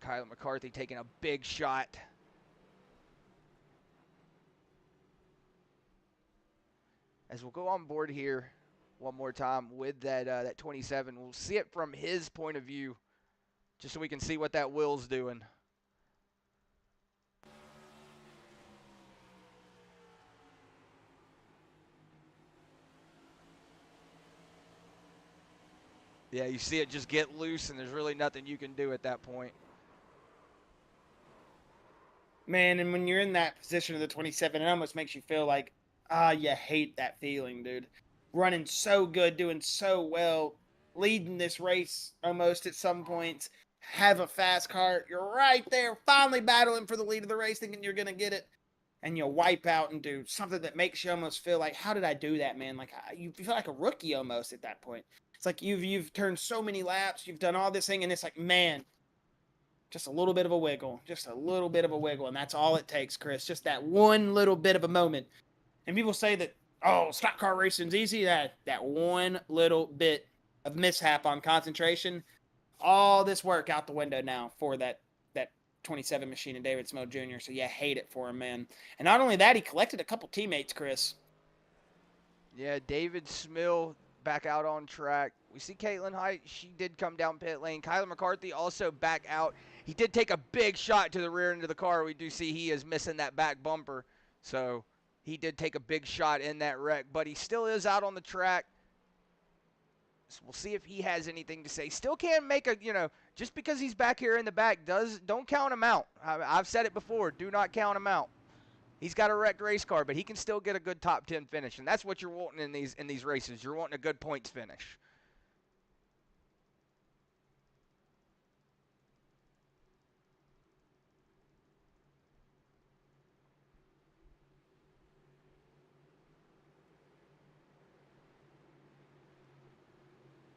S2: Kyle McCarthy taking a big shot. As we'll go on board here one more time with that 27, we'll see it from his point of view, just so we can see what that wheel's doing. Yeah, you see it just get loose, and there's really nothing you can do at that point.
S1: Man, and when you're in that position of the 27, it almost makes you feel like, you hate that feeling, dude. Running so good, doing so well, leading this race almost at some points, have a fast car, you're right there, finally battling for the lead of the race, thinking you're going to get it, and you wipe out and do something that makes you almost feel like, how did I do that, man? Like, you feel like a rookie almost at that point. It's like you've turned so many laps, you've done all this thing, and it's like, man, just a little bit of a wiggle, just a little bit of a wiggle, and that's all it takes, Chris. Just that one little bit of a moment. And people say that, oh, stock car racing's easy. That one little bit of mishap on concentration, all this work out the window now for that 27 machine and David Smil Jr. So yeah, hate it for him, man. And not only that, he collected a couple teammates, Chris.
S2: Yeah, David Smil back out on track. We see Caitlin Height. She did come down pit lane. Kyler McCarthy also back out. He did take a big shot to the rear end of the car. We do see he is missing that back bumper. So he did take a big shot in that wreck, but he still is out on the track. So we'll see if he has anything to say. Still can't make a, just because he's back here in the back, don't count him out. I've said it before. Do not count him out. He's got a wrecked race car, but he can still get a good top 10 finish, and that's what you're wanting in these races. You're wanting a good points finish.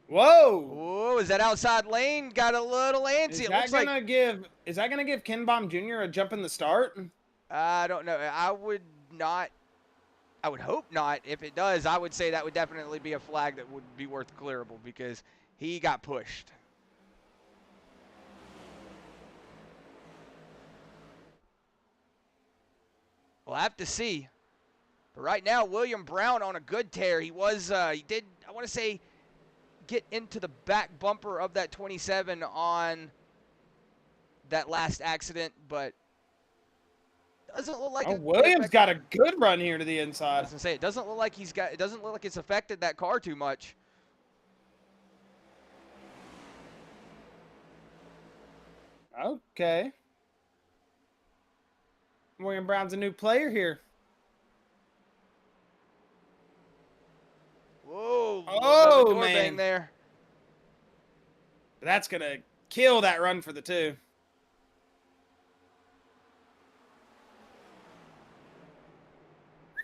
S1: Whoa!
S2: Whoa, is that outside lane? Got a little antsy. It looks like.
S1: Is that gonna give Ken Baum Jr. a jump in the start?
S2: I don't know. I would not. I would hope not. If it does, I would say that would definitely be a flag that would be worth clearable because he got pushed. We'll have to see. But right now, William Brown on a good tear. He did, I want to say, get into the back bumper of that 27 on that last accident, but doesn't look like
S1: Williams got a good run here to the inside.
S2: I was gonna say it doesn't look like it doesn't look like it's affected that car too much.
S1: Okay. William Brown's a new player here.
S2: Whoa!
S1: Oh,
S2: man! Bang there.
S1: That's gonna kill that run for the 2.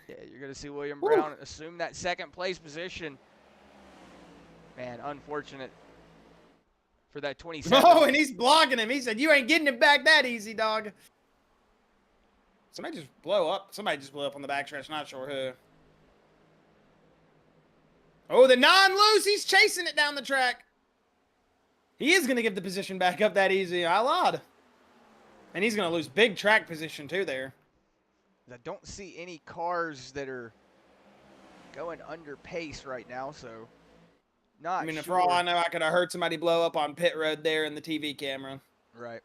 S2: Yeah, you're gonna see William Brown assume that second place position. Man, unfortunate for that 27.
S1: Oh, and he's blocking him. He said, "You ain't getting it back that easy, dog." Somebody just blew up. Somebody just blew up on the backstretch. Not sure who. Oh, the non-loose. He's chasing it down the track. He is going to give the position back up that easy. I lied. And he's going to lose big track position, too, there.
S2: I don't see any cars that are going under pace right now, so not
S1: I mean,
S2: sure.
S1: for all I know, I could have heard somebody blow up on pit road there in the TV camera.
S2: Right.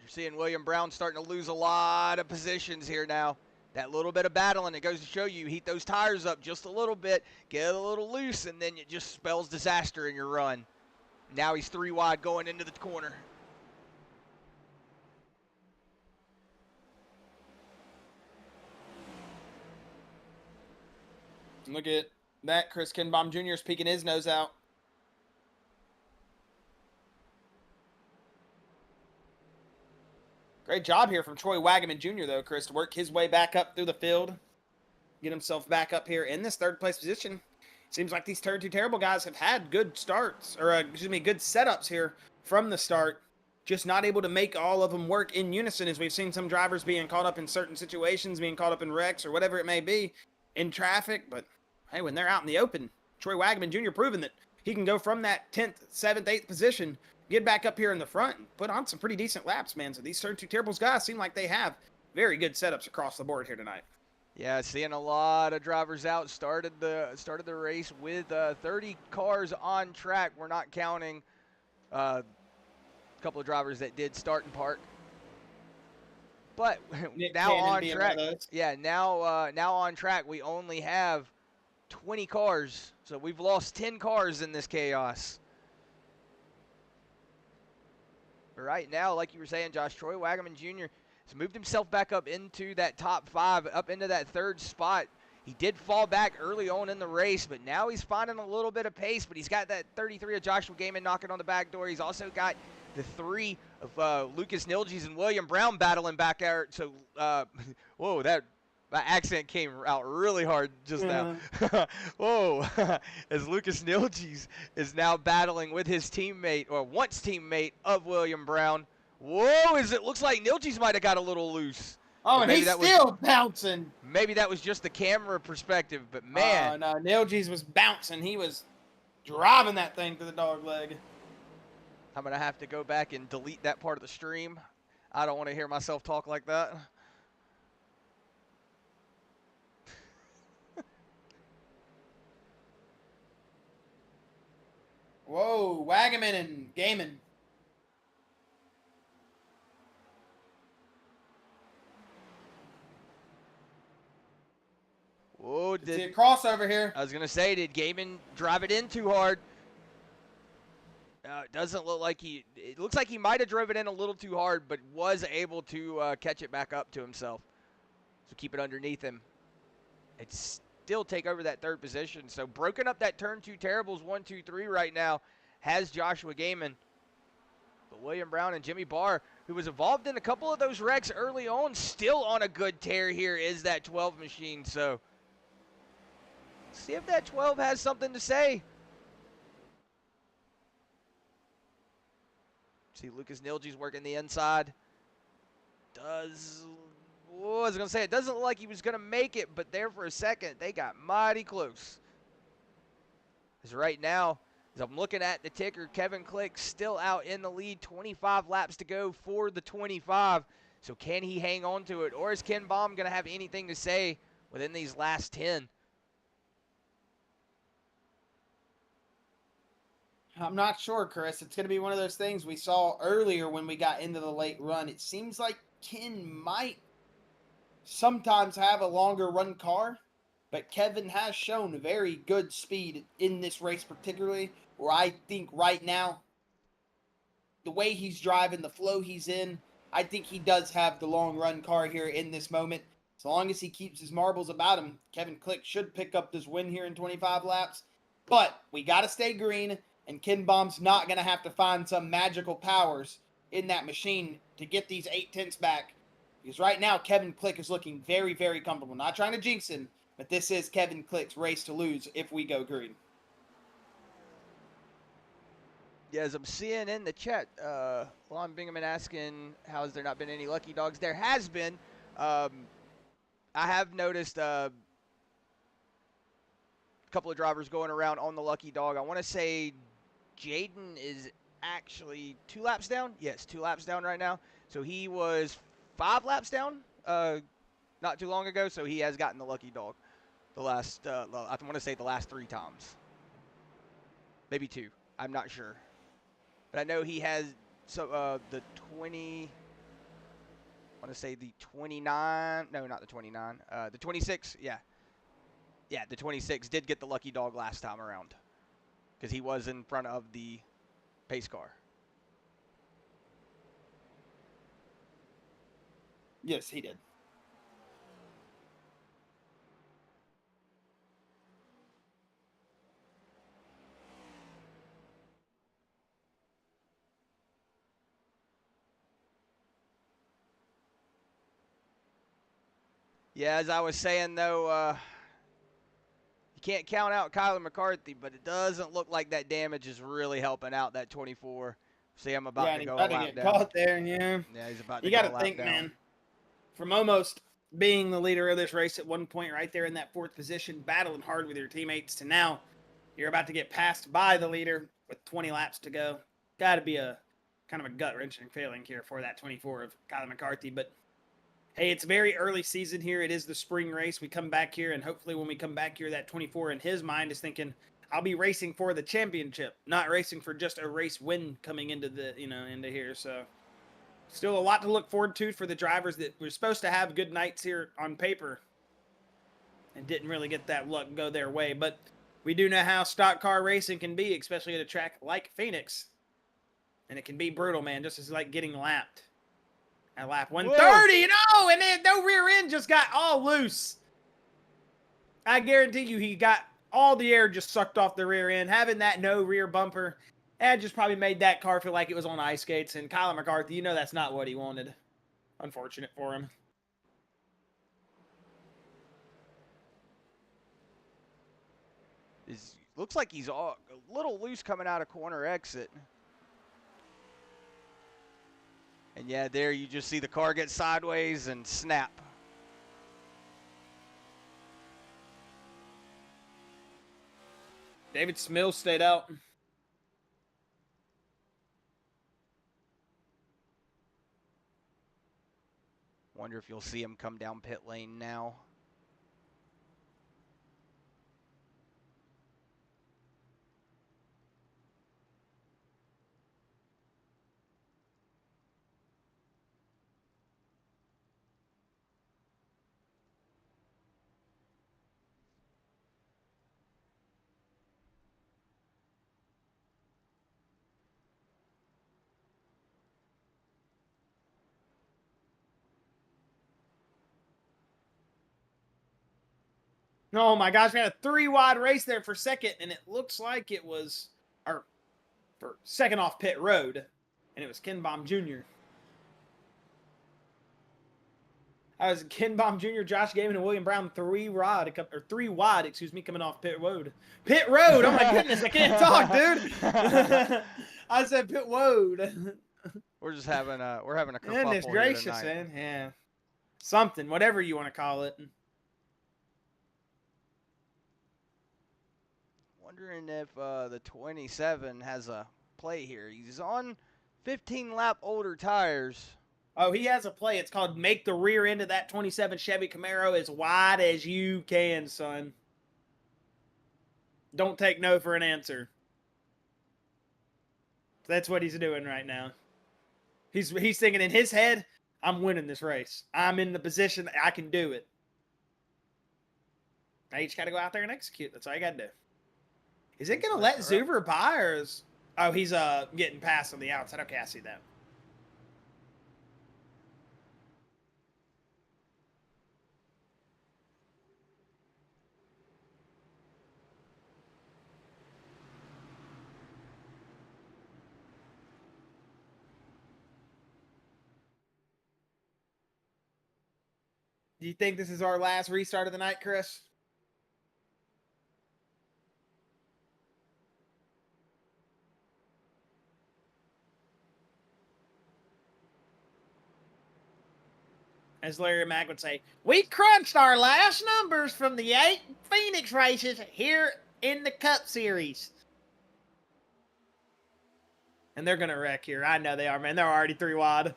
S2: You're seeing William Brown starting to lose a lot of positions here now. That little bit of battling, it goes to show you heat those tires up just a little bit, get a little loose, and then it just spells disaster in your run. Now he's 3 wide going into the corner.
S1: Look at that. Chris Ken Baum Jr. is peeking his nose out. Great job here from Troy Wagaman Jr., though, Chris, to work his way back up through the field. Get himself back up here in this 3rd place position. Seems like these Turn 2 Terrible guys have had good starts, or good setups here from the start. Just not able to make all of them work in unison, as we've seen some drivers being caught up in certain situations, being caught up in wrecks or whatever it may be in traffic. But hey, when they're out in the open, Troy Wagaman Jr. proving that he can go from that 10th, 7th, 8th position, get back up here in the front, and put on some pretty decent laps, man. So these Turn 2 Terribles guys seem like they have very good setups across the board here tonight.
S2: Yeah, seeing a lot of drivers out. Started the race with 30 cars on track. We're not counting a couple of drivers that did start and park. But now on track, now on track, we only have 20 cars. So we've lost 10 cars in this chaos. But right now, like you were saying, Josh, Troy Wagaman Jr. has moved himself back up into that top 5, up into that 3rd spot. He did fall back early on in the race, but now he's finding a little bit of pace. But he's got that 33 of Joshua Gaiman knocking on the back door. He's also got the 3 of Lucas Nilges and William Brown battling back there. So, whoa, that accent came out really hard just now. Whoa, as Lucas Nilges is now battling with his teammate, or once teammate of William Brown. Whoa, it looks like Nilges might have got a little loose.
S1: Oh, and he's still bouncing.
S2: Maybe that was just the camera perspective, but man.
S1: No, Nilges was bouncing. He was driving that thing to the dog leg.
S2: I'm going to have to go back and delete that part of the stream. I don't want to hear myself talk like that.
S1: Whoa, Wagaman and Gaiman.
S2: Whoa,
S1: See a crossover here.
S2: I was going to say, did Gaiman drive it in too hard? No, it doesn't look like he. It looks like he might have drove it in a little too hard, but was able to catch it back up to himself. So keep it underneath him. It's still take over that third position. So broken up that turn 2 terribles 1, 2, 3 right now has Joshua Gaiman. But William Brown and Jimmy Barr, who was involved in a couple of those wrecks early on, still on a good tear here is that 12 machine. So see if that 12 has something to say. See Lucas Nilge's working the inside. I was going to say, it doesn't look like he was going to make it, but there for a second, they got mighty close. Because right now, as I'm looking at the ticker, Kevin Click still out in the lead, 25 laps to go for the 25. So can he hang on to it, or is Ken Baum going to have anything to say within these last 10?
S1: I'm not sure, Chris. It's going to be one of those things we saw earlier when we got into the late run. It seems like Ken might sometimes have a longer run car, but Kevin has shown very good speed in this race, particularly where I think right now, the way he's driving, the flow he's in, I think he does have the long run car here in this moment. As long as he keeps his marbles about him, Kevin Click should pick up this win here in 25 laps. But we got to stay green, and Ken Baum's not going to have to find some magical powers in that machine to get these 8/10 back. Because right now, Kevin Click is looking very, very comfortable. Not trying to jinx him, but this is Kevin Click's race to lose if we go green.
S2: Yeah, as I'm seeing in the chat, Lon Bingaman asking, how has there not been any lucky dogs? There has been. I have noticed a couple of drivers going around on the lucky dog. I want to say Jaden is actually 2 laps down. Yes, 2 laps down right now. So he was 5 laps down not too long ago. So he has gotten the lucky dog the last, I want to say the last 3 times. Maybe 2. I'm not sure. But I know he has the 20, I want to say the 29, no, not the 29, the 26, yeah. Yeah, the 26 did get the lucky dog last time around because he was in front of the pace car.
S1: Yes, he did.
S2: Yeah, as I was saying, though, you can't count out Kyler McCarthy, but it doesn't look like that damage is really helping out that 24. See, I'm about to
S1: He's
S2: go
S1: about
S2: a
S1: to
S2: lap
S1: get
S2: down.
S1: caught there, yeah.
S2: Yeah, he's about to
S1: You
S2: go
S1: got
S2: a
S1: to
S2: lap
S1: think,
S2: down.
S1: man, from almost being the leader of this race at one point right there in that 4th position, battling hard with your teammates, to now you're about to get passed by the leader with 20 laps to go. Got to be a kind of a gut-wrenching feeling here for that 24 of Kyler McCarthy. But, hey, it's very early season here. It is the spring race. We come back here, and hopefully when we come back here, that 24 in his mind is thinking, I'll be racing for the championship, not racing for just a race win coming into into here. So still a lot to look forward to for the drivers that were supposed to have good nights here on paper and didn't really get that luck go their way. But we do know how stock car racing can be, especially at a track like Phoenix. And it can be brutal, man, just as like getting lapped. At lap 130, and then no rear end just got all loose. I guarantee you he got all the air just sucked off the rear end. Having that no rear bumper, that just probably made that car feel like it was on ice skates. And Kyler McCarthy, you know that's not what he wanted. Unfortunate for him.
S2: Looks like he's a little loose coming out of corner exit. And yeah, there you just see the car get sideways and snap.
S1: David Smil stayed out.
S2: Wonder if you'll see him come down pit lane now.
S1: Oh my gosh, we had a 3-wide race there for second, and it looks like it was, or for second off pit road, and it was Ken Baum Jr. I was Ken Baum Jr., Josh Gavin, and William Brown 3-wide, excuse me, coming off pit road. Pit road! Oh my goodness, I can't talk, dude. I said pit road.
S2: We're having a
S1: Goodness
S2: kerfuffle here
S1: gracious,
S2: tonight.
S1: man. Yeah, something, whatever you want to call it.
S2: Wondering if the 27 has a play here. He's on 15 lap older tires.
S1: Oh, he has a play. It's called make the rear end of that 27 Chevy Camaro as wide as you can, son. Don't take no for an answer. That's what he's doing right now. He's thinking in his head, I'm winning this race. I'm in the position that I can do it. Now you just got to go out there and execute. That's all you got to do. Is it going to let Zuber by, or is... Oh, he's getting past on the outside. Okay, I see that. Do you think this is our last restart of the night, Chris? As Larry Mack would say, we crunched our last numbers from the 8 Phoenix races here in the Cup Series. And they're going to wreck here. I know they are, man. They're already 3 wide.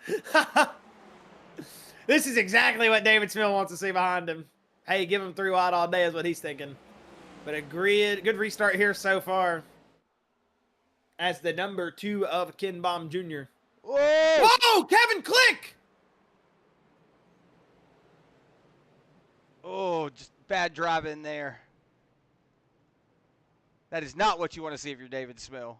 S1: This is exactly what David Smith wants to see behind him. Hey, give him 3 wide all day is what he's thinking. But a good restart here so far. As the number 2 of Ken Baum Jr.
S2: Whoa!
S1: Whoa! Kevin Click!
S2: Oh, just bad driving there. That is not what you want to see if you're David Smill.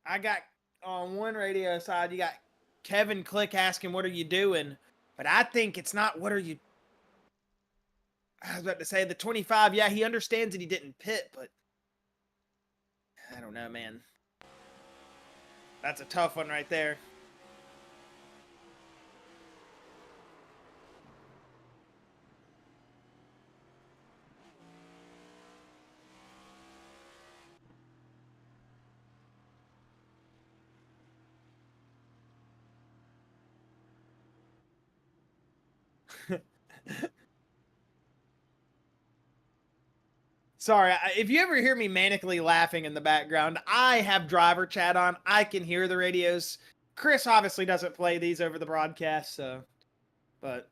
S1: I got on one radio side, you got Kevin Click asking, what are you doing? But I think it's not, what are you... I was about to say, the 25, yeah, he understands that he didn't pit, but... I don't know, man. That's a tough one right there. Sorry, if you ever hear me manically laughing in the background, I have driver chat on. I can hear the radios. Chris obviously doesn't play these over the broadcast, so... But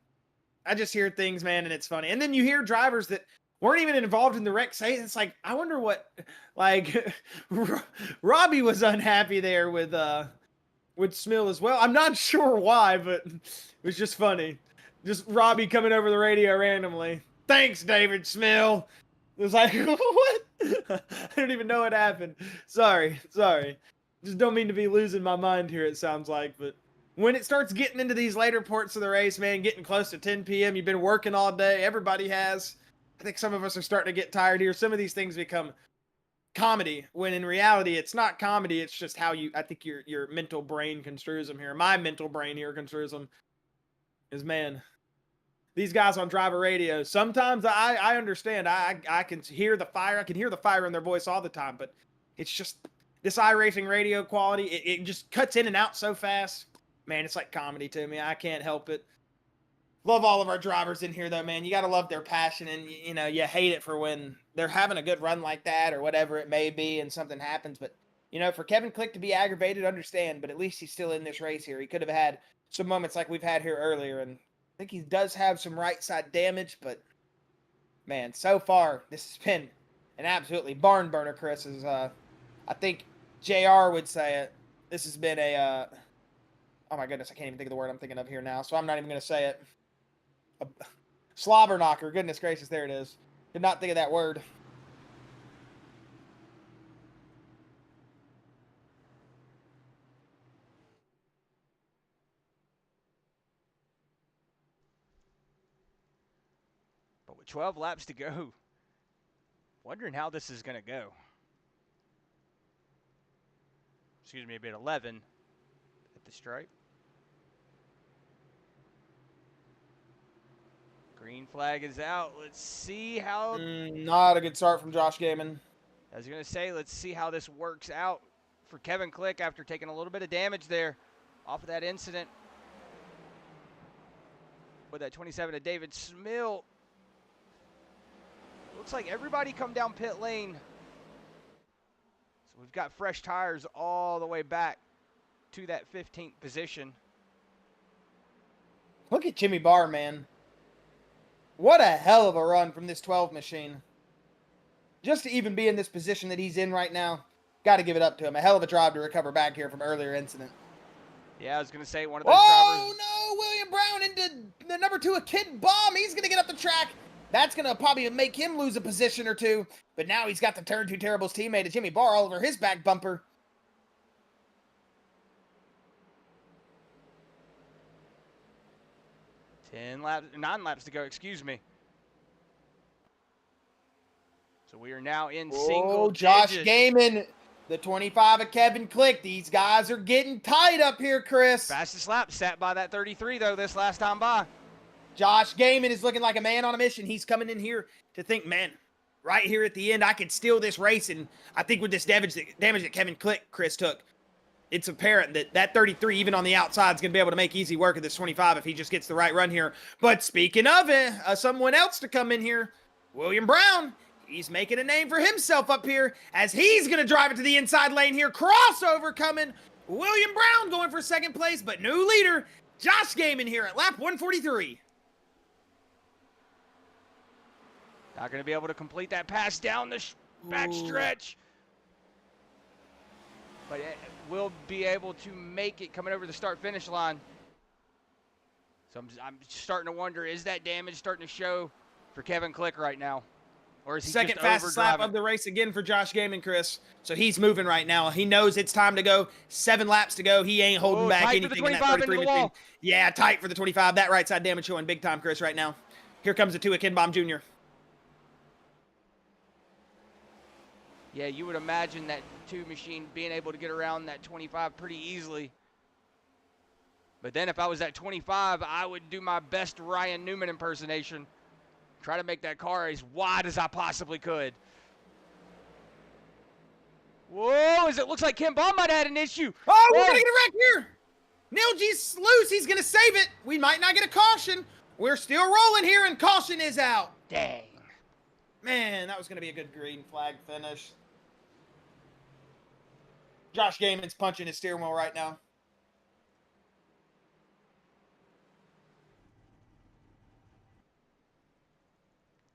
S1: I just hear things, man, and it's funny. And then you hear drivers that weren't even involved in the wreck say, it's like, I wonder what... Like, Robbie was unhappy there with Smill as well. I'm not sure why, but it was just funny. Just Robbie coming over the radio randomly. Thanks, David Smill. It was like, what? I don't even know what happened. Sorry. Just don't mean to be losing my mind here, it sounds like. But when it starts getting into these later parts of the race, man, getting close to 10 p.m., you've been working all day. Everybody has. I think some of us are starting to get tired here. Some of these things become comedy, when in reality, it's not comedy. It's just how I think your mental brain construes them here. My mental brain here construes them. Is, man... These guys on driver radio, sometimes I understand. I can hear the fire. I can hear the fire in their voice all the time, but it's just this iRacing radio quality. It just cuts in and out so fast. Man, it's like comedy to me. I can't help it. Love all of our drivers in here, though, man. You got to love their passion, and, you know, you hate it for when they're having a good run like that or whatever it may be and something happens. But, you know, for Kevin Click to be aggravated, understand, but at least he's still in this race here. He could have had some moments like we've had here earlier, and I think he does have some right side damage, but man, so far this has been an absolutely barn burner, Chris. I think JR would say it. This has been a oh my goodness, I can't even think of the word I'm thinking of here now, so I'm not even going to say it. A slobber knocker. Goodness gracious, there it is. Did not think of that word.
S2: 12 laps to go. Wondering how this is going to go. Excuse me, a bit 11 at the stripe. Green flag is out. Let's see how...
S1: Not a good start from Josh Gaiman.
S2: I was going to say, let's see how this works out for Kevin Click after taking a little bit of damage there off of that incident with that 27 to David Smill. Looks like everybody come down pit lane. So we've got fresh tires all the way back to that 15th position.
S1: Look at Jimmy Barr, man. What a hell of a run from this 12 machine. Just to even be in this position that he's in right now, got to give it up to him. A hell of a drive to recover back here from earlier incident.
S2: Yeah, I was going to say one of those
S1: drivers.
S2: drivers.
S1: Oh, no, William Brown into the number 2, a Kid Bomb. He's going to get up the track. That's going to probably make him lose a position or two. But now he's got the Turn 2 Terribles teammate, Jimmy Barr, all over his back bumper.
S2: Nine laps to go, excuse me. So we are now in single
S1: Josh
S2: digits.
S1: Gaiman, the 25 of Kevin Click. These guys are getting tight up here, Chris.
S2: Fastest lap sat by that 33, though, this last time by.
S1: Josh Gaiman is looking like a man on a mission. He's coming in here to think, man, right here at the end, I can steal this race. And I think with this damage that Kevin Click, Chris, took, it's apparent that that 33, even on the outside, is going to be able to make easy work of this 25 if he just gets the right run here. But speaking of it, someone else to come in here, William Brown. He's making a name for himself up here as he's going to drive it to the inside lane here. Crossover coming. William Brown going for second place, but new leader, Josh Gaiman here at lap 143.
S2: Not going to be able to complete that pass down the back stretch. But it will be able to make it coming over the start-finish line. So I'm starting to wonder, is that damage starting to show for Kevin Click right now? Or is he
S1: second
S2: just
S1: fastest lap of the race again for Josh Gaiman, Chris. So he's moving right now. He knows it's time to go. 7 laps to go. He ain't holding back anything in that 33 machine. Yeah, tight for the 25. That right side damage showing big time, Chris, right now. Here comes the 2 of Ken Baum Jr.
S2: Yeah, you would imagine that 2 machine being able to get around that 25 pretty easily. But then if I was at 25, I would do my best Ryan Newman impersonation. Try to make that car as wide as I possibly could. Whoa, it looks like Ken Baum might have had an issue.
S1: Oh, we're going to get a wreck here. Neil G's loose. He's going to save it. We might not get a caution. We're still rolling here, and caution is out.
S2: Dang.
S1: Man, that was going to be a good green flag finish. Josh Gaiman's punching his steering wheel right now.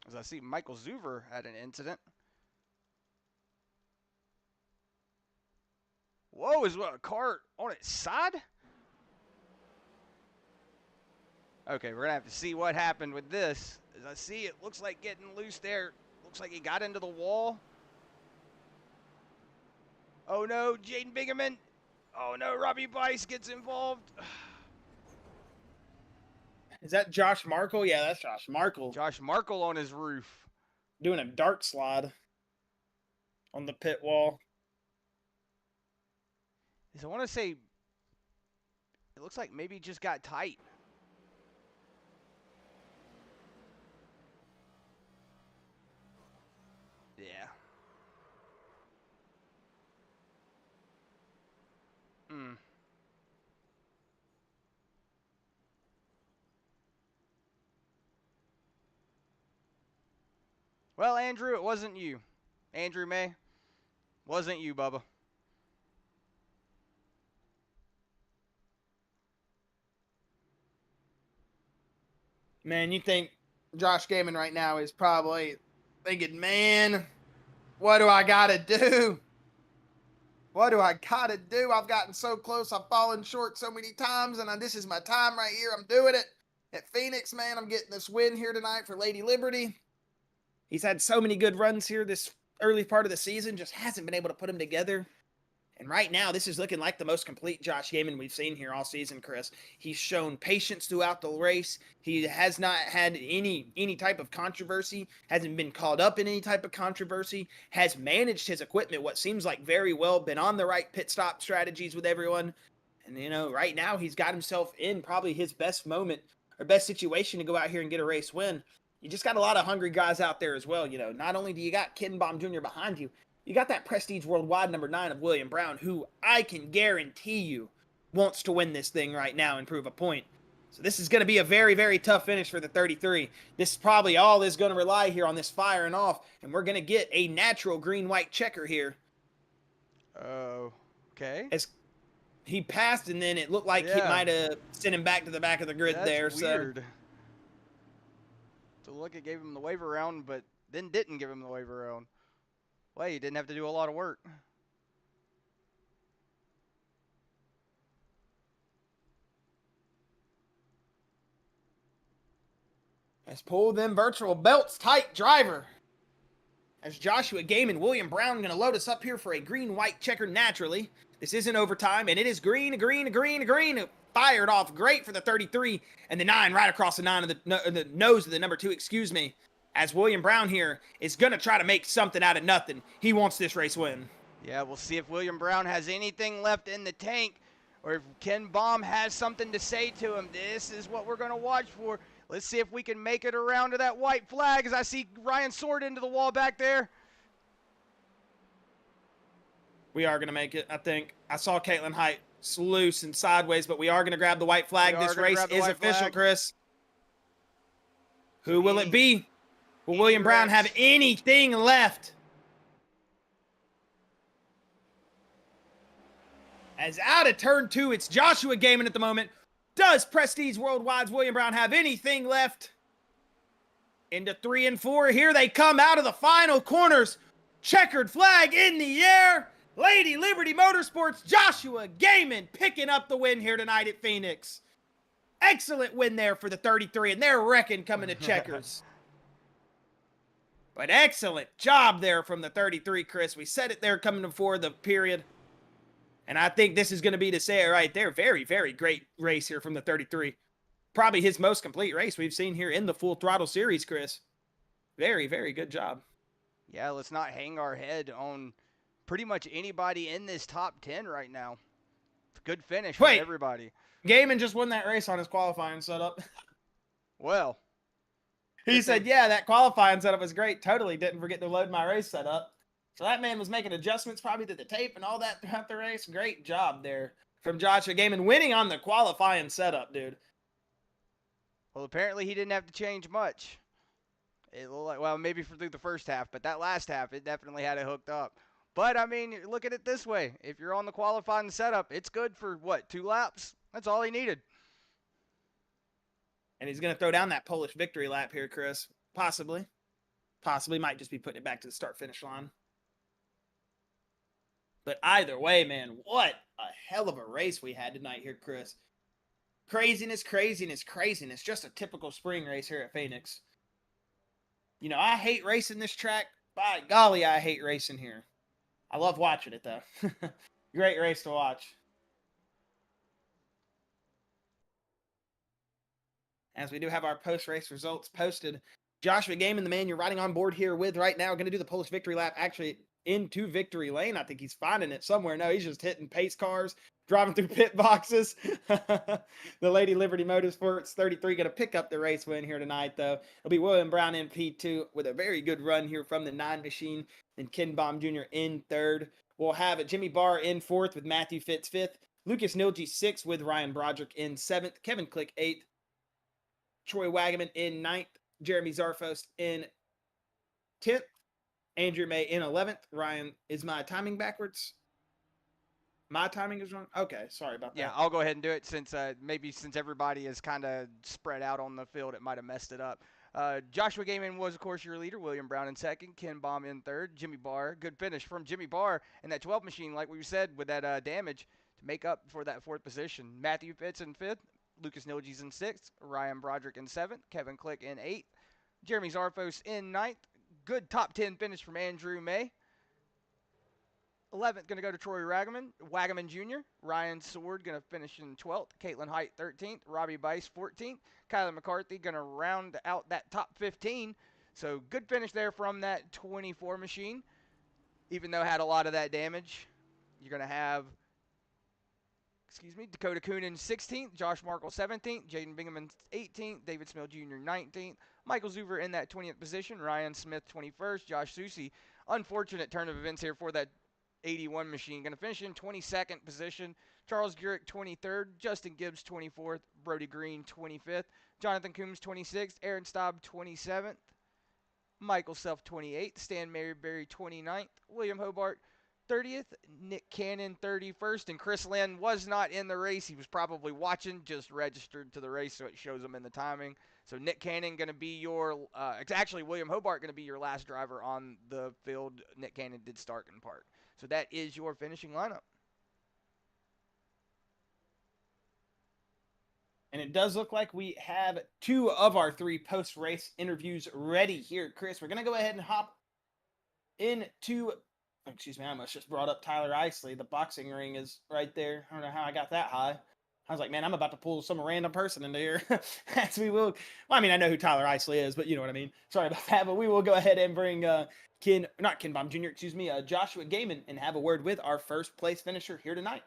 S2: As I see Michael Zuver had an incident. Whoa, is what, a car on its side? Okay, we're going to have to see what happened with this. As I see, it looks like getting loose there. Looks like he got into the wall. Oh no, Jaden Bingaman. Oh no, Robbie Bice gets involved.
S1: Is that Josh Markle? Yeah, that's Josh Markle.
S2: Josh Markle on his roof.
S1: Doing a dart slide on the pit wall.
S2: I want to say, it looks like maybe it just got tight. Yeah. Well, Andrew, it wasn't you. Andrew May, wasn't you, Bubba.
S1: Man, you think Josh Gaiman right now is probably thinking, man, what do I got to do? What do I got to do? I've gotten so close. I've fallen short so many times, and this is my time right here. I'm doing it at Phoenix, man. I'm getting this win here tonight for Lady Liberty. He's had so many good runs here this early part of the season, just hasn't been able to put them together. And right now, this is looking like the most complete Josh Gaiman we've seen here all season, Chris. He's shown patience throughout the race. He has not had any type of controversy, hasn't been caught up in any type of controversy, has managed his equipment what seems like very well, been on the right pit stop strategies with everyone. And, right now he's got himself in probably his best moment or best situation to go out here and get a race win. You just got a lot of hungry guys out there as well. Not only do you got Kittenbaum Jr. behind you, you got that Prestige Worldwide number 9 of William Brown, who I can guarantee you wants to win this thing right now and prove a point. So this is going to be a very, very tough finish for the 33. This is probably all is going to rely here on this firing off, and we're going to get a natural green-white checker here.
S2: Oh, okay.
S1: As he passed, and then it looked like he might have sent him back to the back of the grid there.
S2: That's weird. So look, it gave him the wave around, but then didn't give him the wave around. Well, he didn't have to do a lot of work.
S1: Let's pull them virtual belts tight, driver. As Joshua Game and William Brown going to load us up here for a green-white checker naturally. This isn't overtime, and it is green. Fired off great for the 33, and the 9 right across the 9 of the nose of the number 2, excuse me. As William Brown here is going to try to make something out of nothing. He wants this race win.
S2: Yeah, we'll see if William Brown has anything left in the tank, or if Ken Baum has something to say to him. This is what we're going to watch for. Let's see if we can make it around to that white flag as I see Ryan Sword into the wall back there.
S1: We are going to make it, I think. I saw Caitlin Height loose and sideways, but we are going to grab the white flag. This race is official, Chris. Who will it be? Will William Brown have anything left? As out of turn 2, it's Joshua Gaiman at the moment. Does Prestige Worldwide's William Brown have anything left? Into 3 and 4. Here they come out of the final corners. Checkered flag in the air. Lady Liberty Motorsports, Joshua Gaiman picking up the win here tonight at Phoenix. Excellent win there for the 33, and they're wrecking coming to checkers. But excellent job there from the 33, Chris. We said it there coming before the period. And I think this is going to be to say it right there. Very, very great race here from the 33. Probably his most complete race we've seen here in the Full Throttle Series, Chris. Very, very good job.
S2: Yeah, let's not hang our head on pretty much anybody in this top 10 right now. Good finish for everybody.
S1: Gaiman just won that race on his qualifying setup.
S2: Well.
S1: He said, yeah, that qualifying setup was great. Totally didn't forget to load my race setup. So that man was making adjustments probably to the tape and all that throughout the race. Great job there from Joshua Gaiman, winning on the qualifying setup, dude.
S2: Well, apparently he didn't have to change much. It looked like, well, maybe through the first half, but that last half, it definitely had it hooked up. But, I mean, look at it this way. If you're on the qualifying setup, it's good for, 2 laps? That's all he needed.
S1: And he's going to throw down that Polish victory lap here, Chris. Possibly. Possibly. Might just be putting it back to the start-finish line. But either way, man, what a hell of a race we had tonight here, Chris. Craziness. Just a typical spring race here at Phoenix. I hate racing this track. By golly, I hate racing here. I love watching it, though. Great race to watch. As we do have our post-race results posted. Joshua Gaiman, the man you're riding on board here with right now, going to do the Polish victory lap actually into victory lane. I think he's finding it somewhere. No, he's just hitting pace cars, driving through pit boxes. The Lady Liberty Motorsports 33 going to pick up the race win here tonight, though. It'll be William Brown in P2 with a very good run here from the 9 machine. And Ken Baum Jr. in 3rd. We'll have Jimmy Barr in 4th with Matthew Fitz 5th. Lucas Nilge 6th with Ryan Broderick in 7th. Kevin Click 8th. Troy Wagaman in 9th. Jeremy Zarfos in 10th. Andrew May in 11th. Ryan, is my timing backwards? My timing is wrong? Okay, sorry about that.
S2: Yeah, I'll go ahead and do it since since everybody is kind of spread out on the field, it might have messed it up. Joshua Gaiman was, of course, your leader. William Brown in 2nd. Ken Baum in 3rd. Jimmy Barr, good finish from Jimmy Barr and that 12 machine, like we said, with that damage to make up for that 4th position. Matthew Fitz in 5th. Lucas Nilge's in 6th. Ryan Broderick in 7th. Kevin Click in 8th. Jeremy Zarfos in 9th. Good top 10 finish from Andrew May. 11th going to go to Troy Wagaman Jr. Ryan Sword going to finish in 12th. Caitlin Height 13th. Robbie Bice 14th. Kyler McCarthy going to round out that top 15. So good finish there from that 24 machine. Even though it had a lot of that damage, you're going to have Dakota Coonan 16th, Josh Markle 17th, Jaden Bingaman 18th, David Smith Jr. 19th, Michael Zuver in that 20th position, Ryan Smith 21st, Josh Susi. Unfortunate turn of events here for that 81 machine. Going to finish in 22nd position. Charles Gurick 23rd, Justin Gibbs 24th, Brody Green 25th, Jonathan Coombs 26th, Aaron Staub 27th, Michael Self 28th, Stan Maryberry 29th, William Hobart 30th, Nick Cannon 31st, and Chris Lynn was not in the race. He was probably watching, just registered to the race, so it shows him in the timing. So Nick Cannon going to be your, actually William Hobart going to be your last driver on the field. Nick Cannon did start in park. So that is your finishing lineup.
S1: And it does look like we have 2 of our 3 post-race interviews ready here, Chris. We're going to go ahead and hop into, excuse me, I almost just brought up Tyler Isley. The boxing ring is right there. I don't know how I got that high. I was like, man, I'm about to pull some random person into here. As we will, well, I mean, I know who Tyler Isley is, but you know what I mean. Sorry about that, but we will go ahead and bring Ken Baum Jr., Joshua Gaiman, and have a word with our first place finisher here tonight.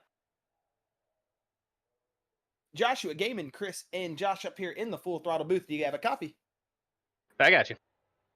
S1: Joshua Gaiman, Chris, and Josh up here in the Full Throttle booth. Do you have a copy?
S3: I got you.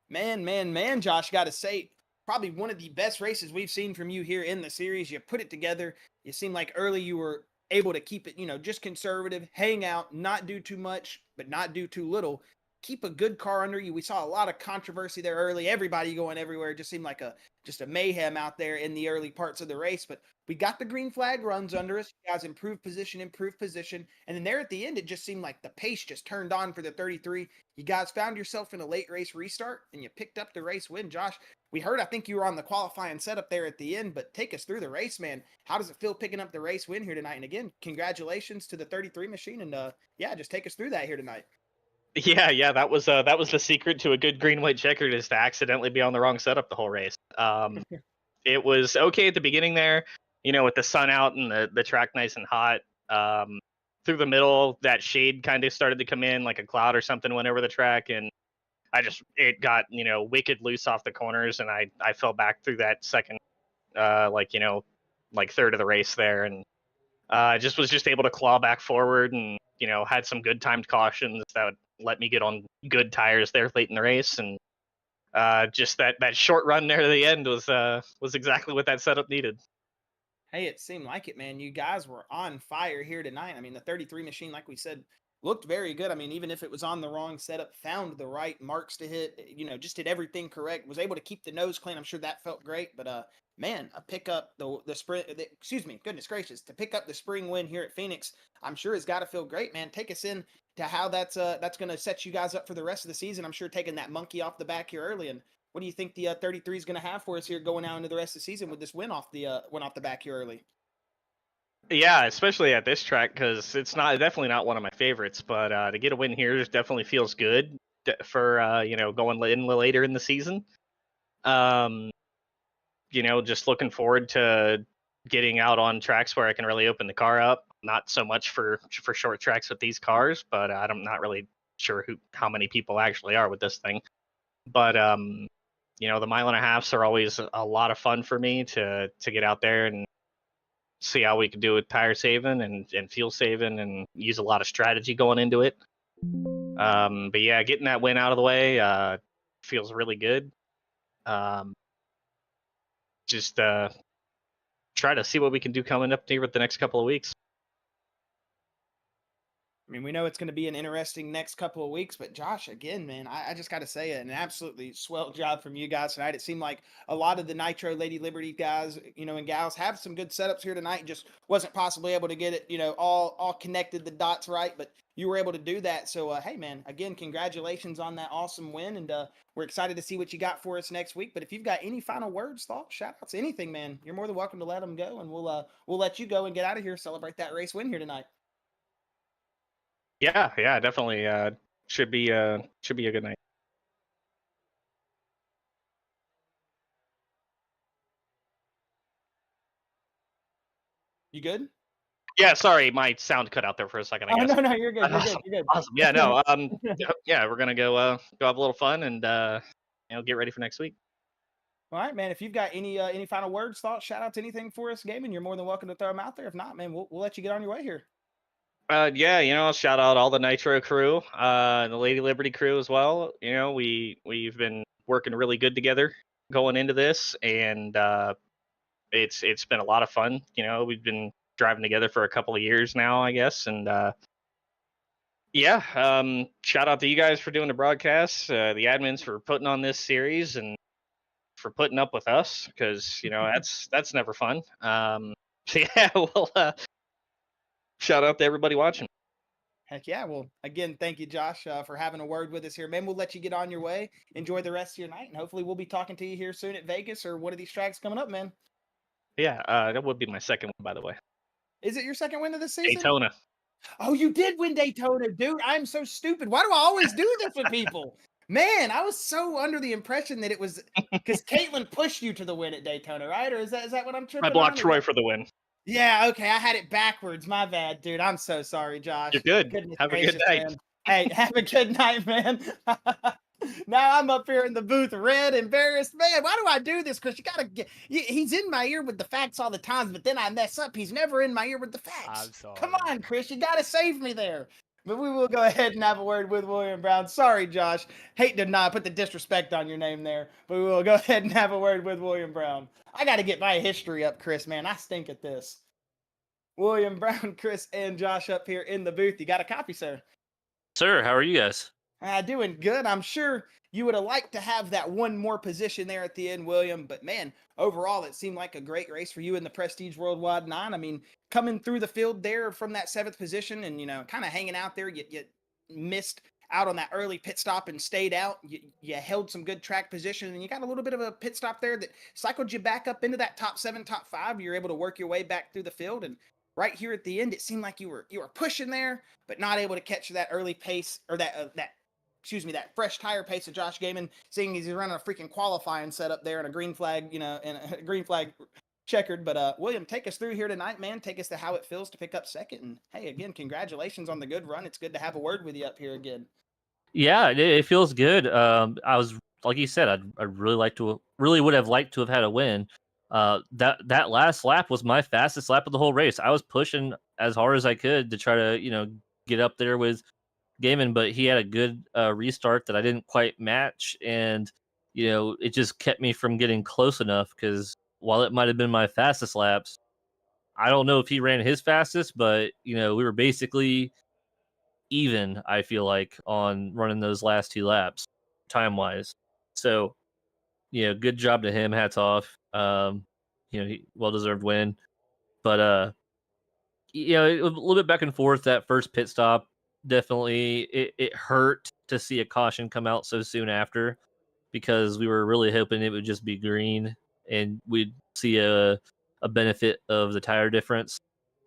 S1: Man, Josh, got to say, probably one of the best races we've seen from you here in the series. You put it together. You seemed like early you were able to keep it, just conservative, hang out, not do too much, but not do too little. Keep a good car under you. We saw a lot of controversy there early. Everybody going everywhere. It just seemed like just a mayhem out there in the early parts of the race. But we got the green flag runs under us. You guys improved position. And then there at the end, it just seemed like the pace just turned on for the 33. You guys found yourself in a late race restart, and you picked up the race win. Josh, we heard, I think you were on the qualifying setup there at the end, but take us through the race, man. How does it feel picking up the race win here tonight? And again, congratulations to the 33 machine. And just take us through that here tonight.
S3: Yeah, that was the secret to a good green white checkered, is to accidentally be on the wrong setup the whole race. It was okay at the beginning there, with the sun out and the track nice and hot. Through the middle, that shade kind of started to come in, like a cloud or something went over the track, and it got wicked loose off the corners, and I fell back through that second third of the race there, and was just able to claw back forward, and had some good timed cautions that let me get on good tires there late in the race, and just that short run there at the end was exactly what that setup needed.
S1: Hey, it seemed like it, man. You guys were on fire here tonight. I mean, the 33 machine, like we said, looked very good. I mean, even if it was on the wrong setup, found the right marks to hit, just did everything correct, was able to keep the nose clean. I'm sure that felt great. But man, a pickup the sprint, excuse me, goodness gracious, to pick up the spring win here at Phoenix, I'm sure it's got to feel great, man. Take us in to how that's going to set you guys up for the rest of the season. I'm sure taking that monkey off the back here early. And what do you think the 33 is going to have for us here going out into the rest of the season with this win off the back here early?
S3: Yeah, especially at this track, because it's definitely not one of my favorites. But to get a win here definitely feels good for going in later in the season. Just looking forward to getting out on tracks where I can really open the car up. Not so much for short tracks with these cars, but I'm not really sure how many people actually are with this thing. But the mile and a halves are always a lot of fun for me to get out there and see how we can do with tire saving and fuel saving, and use a lot of strategy going into it. But yeah, getting that win out of the way feels really good. Just try to see what we can do coming up here with the next couple of weeks.
S1: I mean, we know it's going to be an interesting next couple of weeks, but Josh, again, man, I just got to say an absolutely swell job from you guys tonight. It seemed like a lot of the Nitro Lady Liberty guys, and gals have some good setups here tonight. Just wasn't possibly able to get it, all connected, the dots right, but you were able to do that. So, hey, man, again, congratulations on that awesome win, and we're excited to see what you got for us next week. But if you've got any final words, thoughts, shout outs, anything, man, you're more than welcome to let them go, and we'll let you go and get out of here, celebrate that race win here tonight.
S3: Yeah, definitely. Should be a good night.
S1: You good?
S3: Yeah, sorry, my sound cut out there for a second, I
S1: Oh
S3: guess.
S1: no, you're good. You're good.
S3: Awesome.
S1: You're good.
S3: Awesome. Yeah, no, yeah, we're gonna go have a little fun and get ready for next week.
S1: All right, man. If you've got any final words, thoughts, shout outs, anything for us, gaming, you're more than welcome to throw them out there. If not, man, we'll let you get on your way here.
S3: Yeah, shout out all the Nitro crew, the Lady Liberty crew as well. We've been working really good together going into this, and it's been a lot of fun. We've been driving together for a couple of years now, I guess, and yeah, shout out to you guys for doing the broadcasts, the admins for putting on this series, and for putting up with us, because that's never fun. So yeah, well, shout out to everybody watching.
S1: Heck yeah. Well, again, thank you, Josh, for having a word with us here, man. We'll let you get on your way. Enjoy the rest of your night, and hopefully we'll be talking to you here soon at Vegas or one of these tracks coming up, man.
S3: Yeah, that would be my second one, by the way.
S1: Is it your second win of the season?
S3: Daytona.
S1: Oh, you did win Daytona, dude. I'm so stupid. Why do I always do this with people? Man, I was so under the impression that it was because Caitlin pushed you to the win at Daytona, right? Or is that what I'm tripping
S3: I blocked
S1: on?
S3: Troy for the win.
S1: Yeah, okay. I had it backwards. My bad, dude. I'm so sorry, Josh.
S3: You're good.
S1: Goodness
S3: Have a good
S1: gracious,
S3: night.
S1: man. Hey, have a good night, man. Now I'm up here in the booth, red, embarrassed. Man, why do I do this? Because you gotta get. He's in my ear with the facts all the time, but then I mess up. He's never in my ear with the facts.
S2: I'm sorry.
S1: Come on, Chris, you gotta save me there. But we will go ahead and have a word with William Brown. Sorry, Josh. Hate to not put the disrespect on your name there, but we will go ahead and have a word with William Brown. I got to get my history up, Chris, man. I stink at this. William Brown, Chris, and Josh up here in the booth. You got a copy, sir?
S4: Sir, how are you guys?
S1: Doing good. I'm sure you would have liked to have that one more position there at the end, William. But man, overall, it seemed like a great race for you in the Prestige Worldwide 9. I mean, coming through the field there from that 7th position and, kind of hanging out there, you missed out on that early pit stop and stayed out. You held some good track position, and you got a little bit of a pit stop there that cycled you back up into that top 7, top 5. You're able to work your way back through the field, and right here at the end, it seemed like you were pushing there, but not able to catch that early pace or that fresh tire pace of Josh Gaiman, seeing he's running a freaking qualifying setup there and a green flag, and a green flag checkered. But William, take us through here tonight, man. Take us to how it feels to pick up second. And hey, again, congratulations on the good run. It's good to have a word with you up here again.
S4: Yeah, it feels good. I was like you said, I really would have liked to have had a win. That last lap was my fastest lap of the whole race. I was pushing as hard as I could to try to get up there with Gaiman, but he had a good restart that I didn't quite match, and it just kept me from getting close enough. Because while it might have been my fastest laps, I don't know if he ran his fastest, but we were basically even, I feel like, on running those last 2 laps time wise. So good job to him, hats off. Well deserved win. But a little bit back and forth. That first pit stop, definitely it hurt to see a caution come out so soon after, because we were really hoping it would just be green and we'd see a benefit of the tire difference.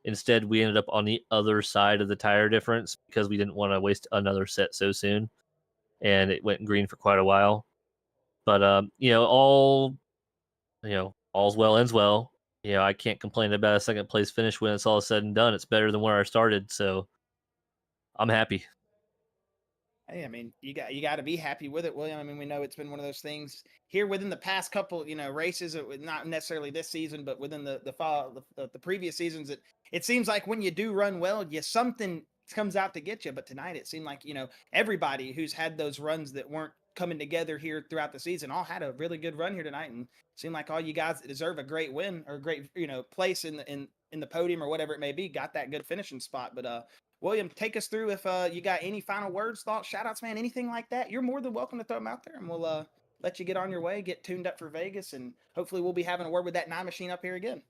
S4: Instead, we ended up on the other side of the tire difference because we didn't want to waste another set so soon, and it went green for quite a while. But all's well ends well. I can't complain about a second place finish when it's all said and done. It's better than where I started, so I'm happy.
S1: Hey, I mean, you got to be happy with it, William. I mean, we know it's been one of those things here within the past couple, races, not necessarily this season, but within the previous seasons. It seems like when you do run well, something comes out to get you. But tonight, it seemed like everybody who's had those runs that weren't coming together here throughout the season all had a really good run here tonight, and seemed like all you guys that deserve a great win or a great place in the podium or whatever it may be got that good finishing spot. But William, take us through if you got any final words, thoughts, shout outs, man, anything like that. You're more than welcome to throw them out there, and we'll let you get on your way, get tuned up for Vegas, and hopefully we'll be having a word with that 9 machine up here again.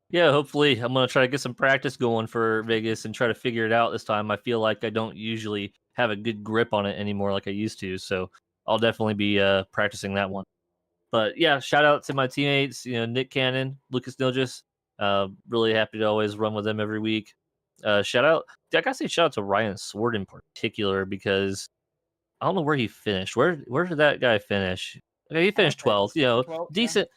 S4: Yeah, hopefully. I'm going to try to get some practice going for Vegas and try to figure it out this time. I feel like I don't usually have a good grip on it anymore like I used to, so I'll definitely be practicing that one. But yeah, shout out to my teammates, Nick Cannon, Lucas Nilgis. Really happy to always run with them every week. Shout out, I gotta say shout out to Ryan Sword in particular, because I don't know where he finished. Where did that guy finish? Okay, he finished 12th.
S1: 12th,
S4: decent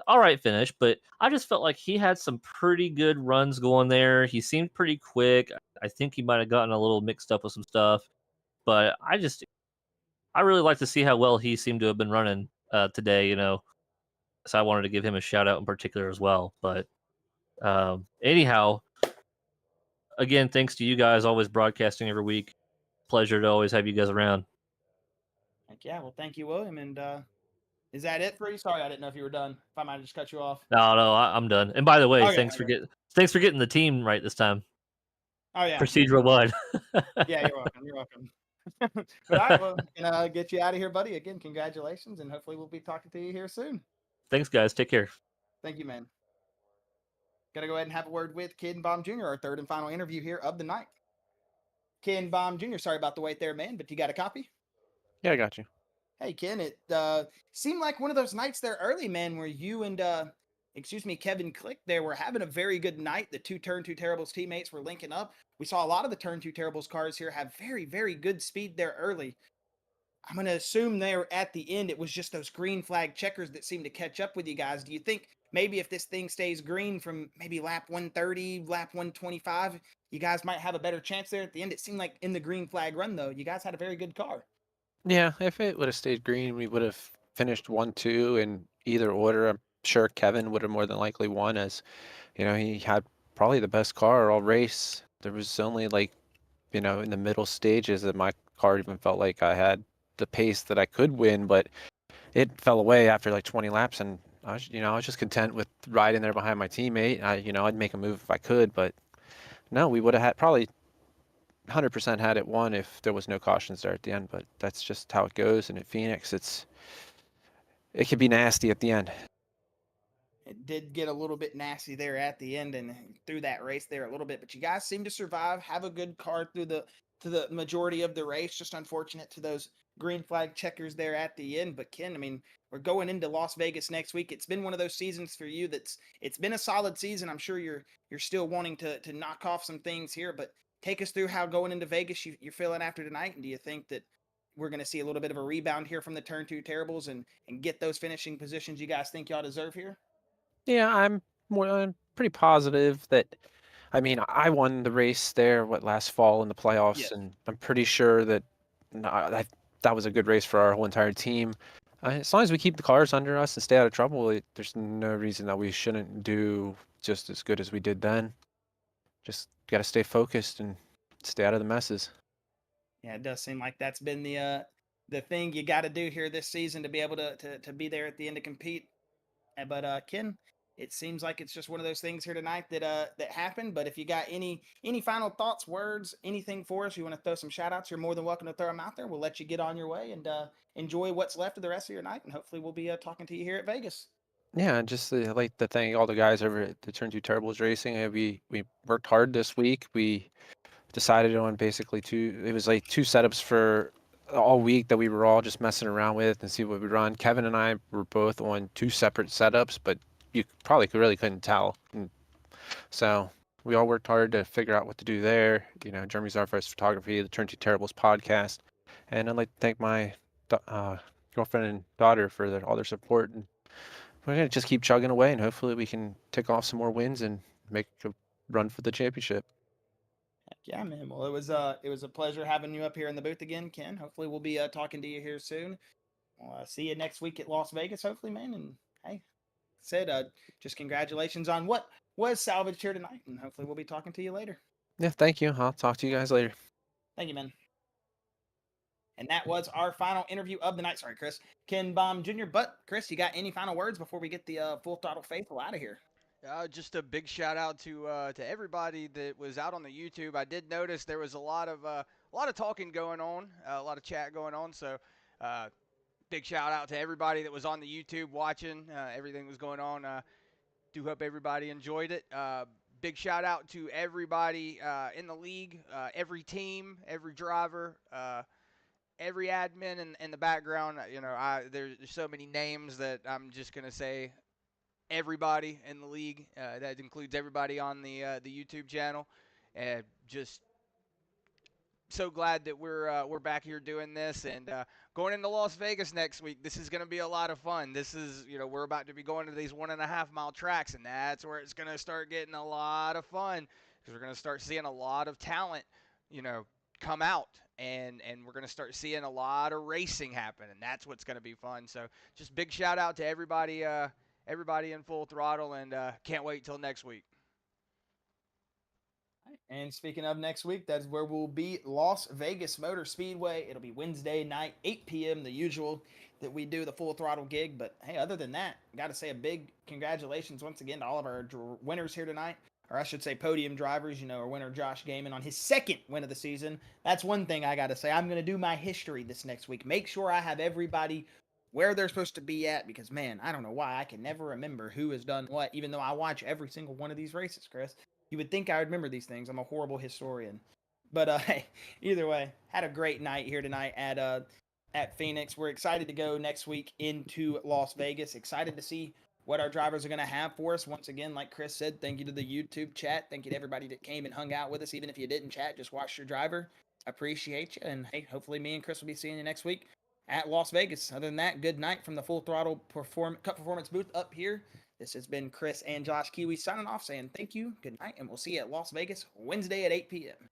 S4: all right finish, but I just felt like he had some pretty good runs going there. He seemed pretty quick. I think he might have gotten a little mixed up with some stuff, but I really like to see how well he seemed to have been running today. So I wanted to give him a shout out in particular as well. But anyhow, again, thanks to you guys always broadcasting every week. Pleasure to always have you guys around.
S1: Heck yeah. Well, thank you, William. And is that it for you? Sorry, I didn't know if you were done. If I might have just cut you off.
S4: No, I'm done. And by the way,
S1: Okay,
S4: thanks for
S1: okay.
S4: getting the team right this time.
S1: Oh yeah.
S4: Procedural one.
S1: Yeah, you're welcome. You're welcome. But all right, well, gonna get you out of here, buddy. Again, congratulations, and hopefully we'll be talking to you here soon.
S4: Thanks, guys. Take care.
S1: Thank you, man. Gonna go ahead and have a word with Ken Baum Jr., our third and final interview here of the night. Ken Baum Jr., sorry about the wait there, man, but you got a copy?
S5: Yeah, I got you.
S1: Hey, Ken, it seemed like one of those nights there early, man, where you and, Kevin Click there were having a very good night. The two Turn 2 Terribles teammates were linking up. We saw a lot of the Turn 2 Terribles cars here have very, very good speed there early. I'm going to assume there at the end, it was just those green flag checkers that seemed to catch up with you guys. Do you think maybe if this thing stays green from maybe lap 130, lap 125, you guys might have a better chance there at the end? It seemed like in the green flag run, though, you guys had a very good car.
S5: Yeah, if it would have stayed green, we would have finished 1-2 in either order. I'm sure Kevin would have more than likely won, as he had probably the best car all race. There was only in the middle stages that my car even felt like I had the pace that I could win, but it fell away after like 20 laps, and I was just content with riding there behind my teammate. I'd make a move if I could, but no, we would have had probably 100% had it won if there was no cautions there at the end, but that's just how it goes. And at Phoenix, it can be nasty at the end.
S1: It did get a little bit nasty there at the end and through that race there a little bit, but you guys seem to survive, have a good car through the majority of the race. Just unfortunate to those green flag checkers there at the end. But Ken, I mean, we're going into Las Vegas next week. It's been one of those seasons for you it's been a solid season. I'm sure you're still wanting to knock off some things here, but take us through how going into Vegas you're feeling after tonight, and do you think that we're going to see a little bit of a rebound here from the Turn 2 Terribles and get those finishing positions you guys think y'all deserve here?
S5: Yeah, I'm pretty positive that. I mean, I won the race there last fall in the playoffs,
S1: Yes.
S5: and I'm pretty sure that that was a good race for our whole entire team. As long as we keep the cars under us and stay out of trouble, there's no reason that we shouldn't do just as good as we did then. Just got to stay focused and stay out of the messes.
S1: Yeah, it does seem like that's been the thing you got to do here this season to be able to be there at the end to compete. But Ken, it seems like it's just one of those things here tonight that happened. But if you got any final thoughts, words, anything for us, you want to throw some shout outs, you're more than welcome to throw them out there. We'll let you get on your way and enjoy what's left of the rest of your night, and hopefully we'll be talking to you here at Vegas.
S5: Yeah, and just like to thank all the guys over at the Turn 2 Terribles Racing. We worked hard this week. We decided on basically it was like two setups for all week that we were all just messing around with and see what we run. Kevin and I were both on two separate setups, but you probably really couldn't tell. And so we all worked hard to figure out what to do there. Jeremy's Our First Photography, the Turn 2 Terribles podcast. And I'd like to thank my girlfriend and daughter for all their support. And we're going to just keep chugging away, and hopefully we can tick off some more wins and make a run for the championship.
S1: Heck yeah, man. Well, it was a pleasure having you up here in the booth again, Ken. Hopefully we'll be talking to you here soon. We'll see you next week at Las Vegas, hopefully, man. And hey, just congratulations on what was salvaged here tonight, and hopefully we'll be talking to you later.
S5: Yeah, thank you. I'll talk to you guys later.
S1: Thank you, man. And that was our final interview of the night. Sorry, Chris. Ken Baum Jr. But, Chris, you got any final words before we get the Full Throttle faithful out of here?
S2: Just a big shout out to everybody that was out on the YouTube. I did notice there was a lot of talking going on, a lot of chat going on. So, big shout out to everybody that was on the YouTube watching. Everything was going on. Do hope everybody enjoyed it. Big shout out to everybody in the league, every team, every driver, every admin in the background. There's so many names that I'm just gonna say everybody in the league. That includes everybody on the YouTube channel. Just so glad that we're back here doing this and going into Las Vegas next week. This is going to be a lot of fun. This is, we're about to be going to these 1.5 mile tracks, and that's where it's going to start getting a lot of fun because we're going to start seeing a lot of talent, come out, and we're going to start seeing a lot of racing happen, and that's what's going to be fun. So just big shout out to everybody in Full Throttle, and can't wait till next week.
S1: And speaking of next week, that's where we'll be, Las Vegas Motor Speedway. It'll be Wednesday night, 8 p.m., the usual that we do the Full Throttle gig. But hey, other than that, got to say a big congratulations once again to all of our winners here tonight. Or I should say podium drivers, our winner Josh Gaiman on his second win of the season. That's one thing I got to say. I'm going to do my history this next week. Make sure I have everybody where they're supposed to be at because, man, I don't know why. I can never remember who has done what, even though I watch every single one of these races, Chris. You would think I would remember these things. I'm a horrible historian. But either way, had a great night here tonight at Phoenix. We're excited to go next week into Las Vegas. Excited to see what our drivers are going to have for us. Once again, like Chris said, thank you to the YouTube chat. Thank you to everybody that came and hung out with us. Even if you didn't chat, just watched your driver. Appreciate you. And hey, hopefully me and Chris will be seeing you next week at Las Vegas. Other than that, good night from the Full Throttle Cup Performance booth up here. This has been Chris and Josh Kiwi signing off saying thank you, good night, and we'll see you at Las Vegas Wednesday at 8 p.m.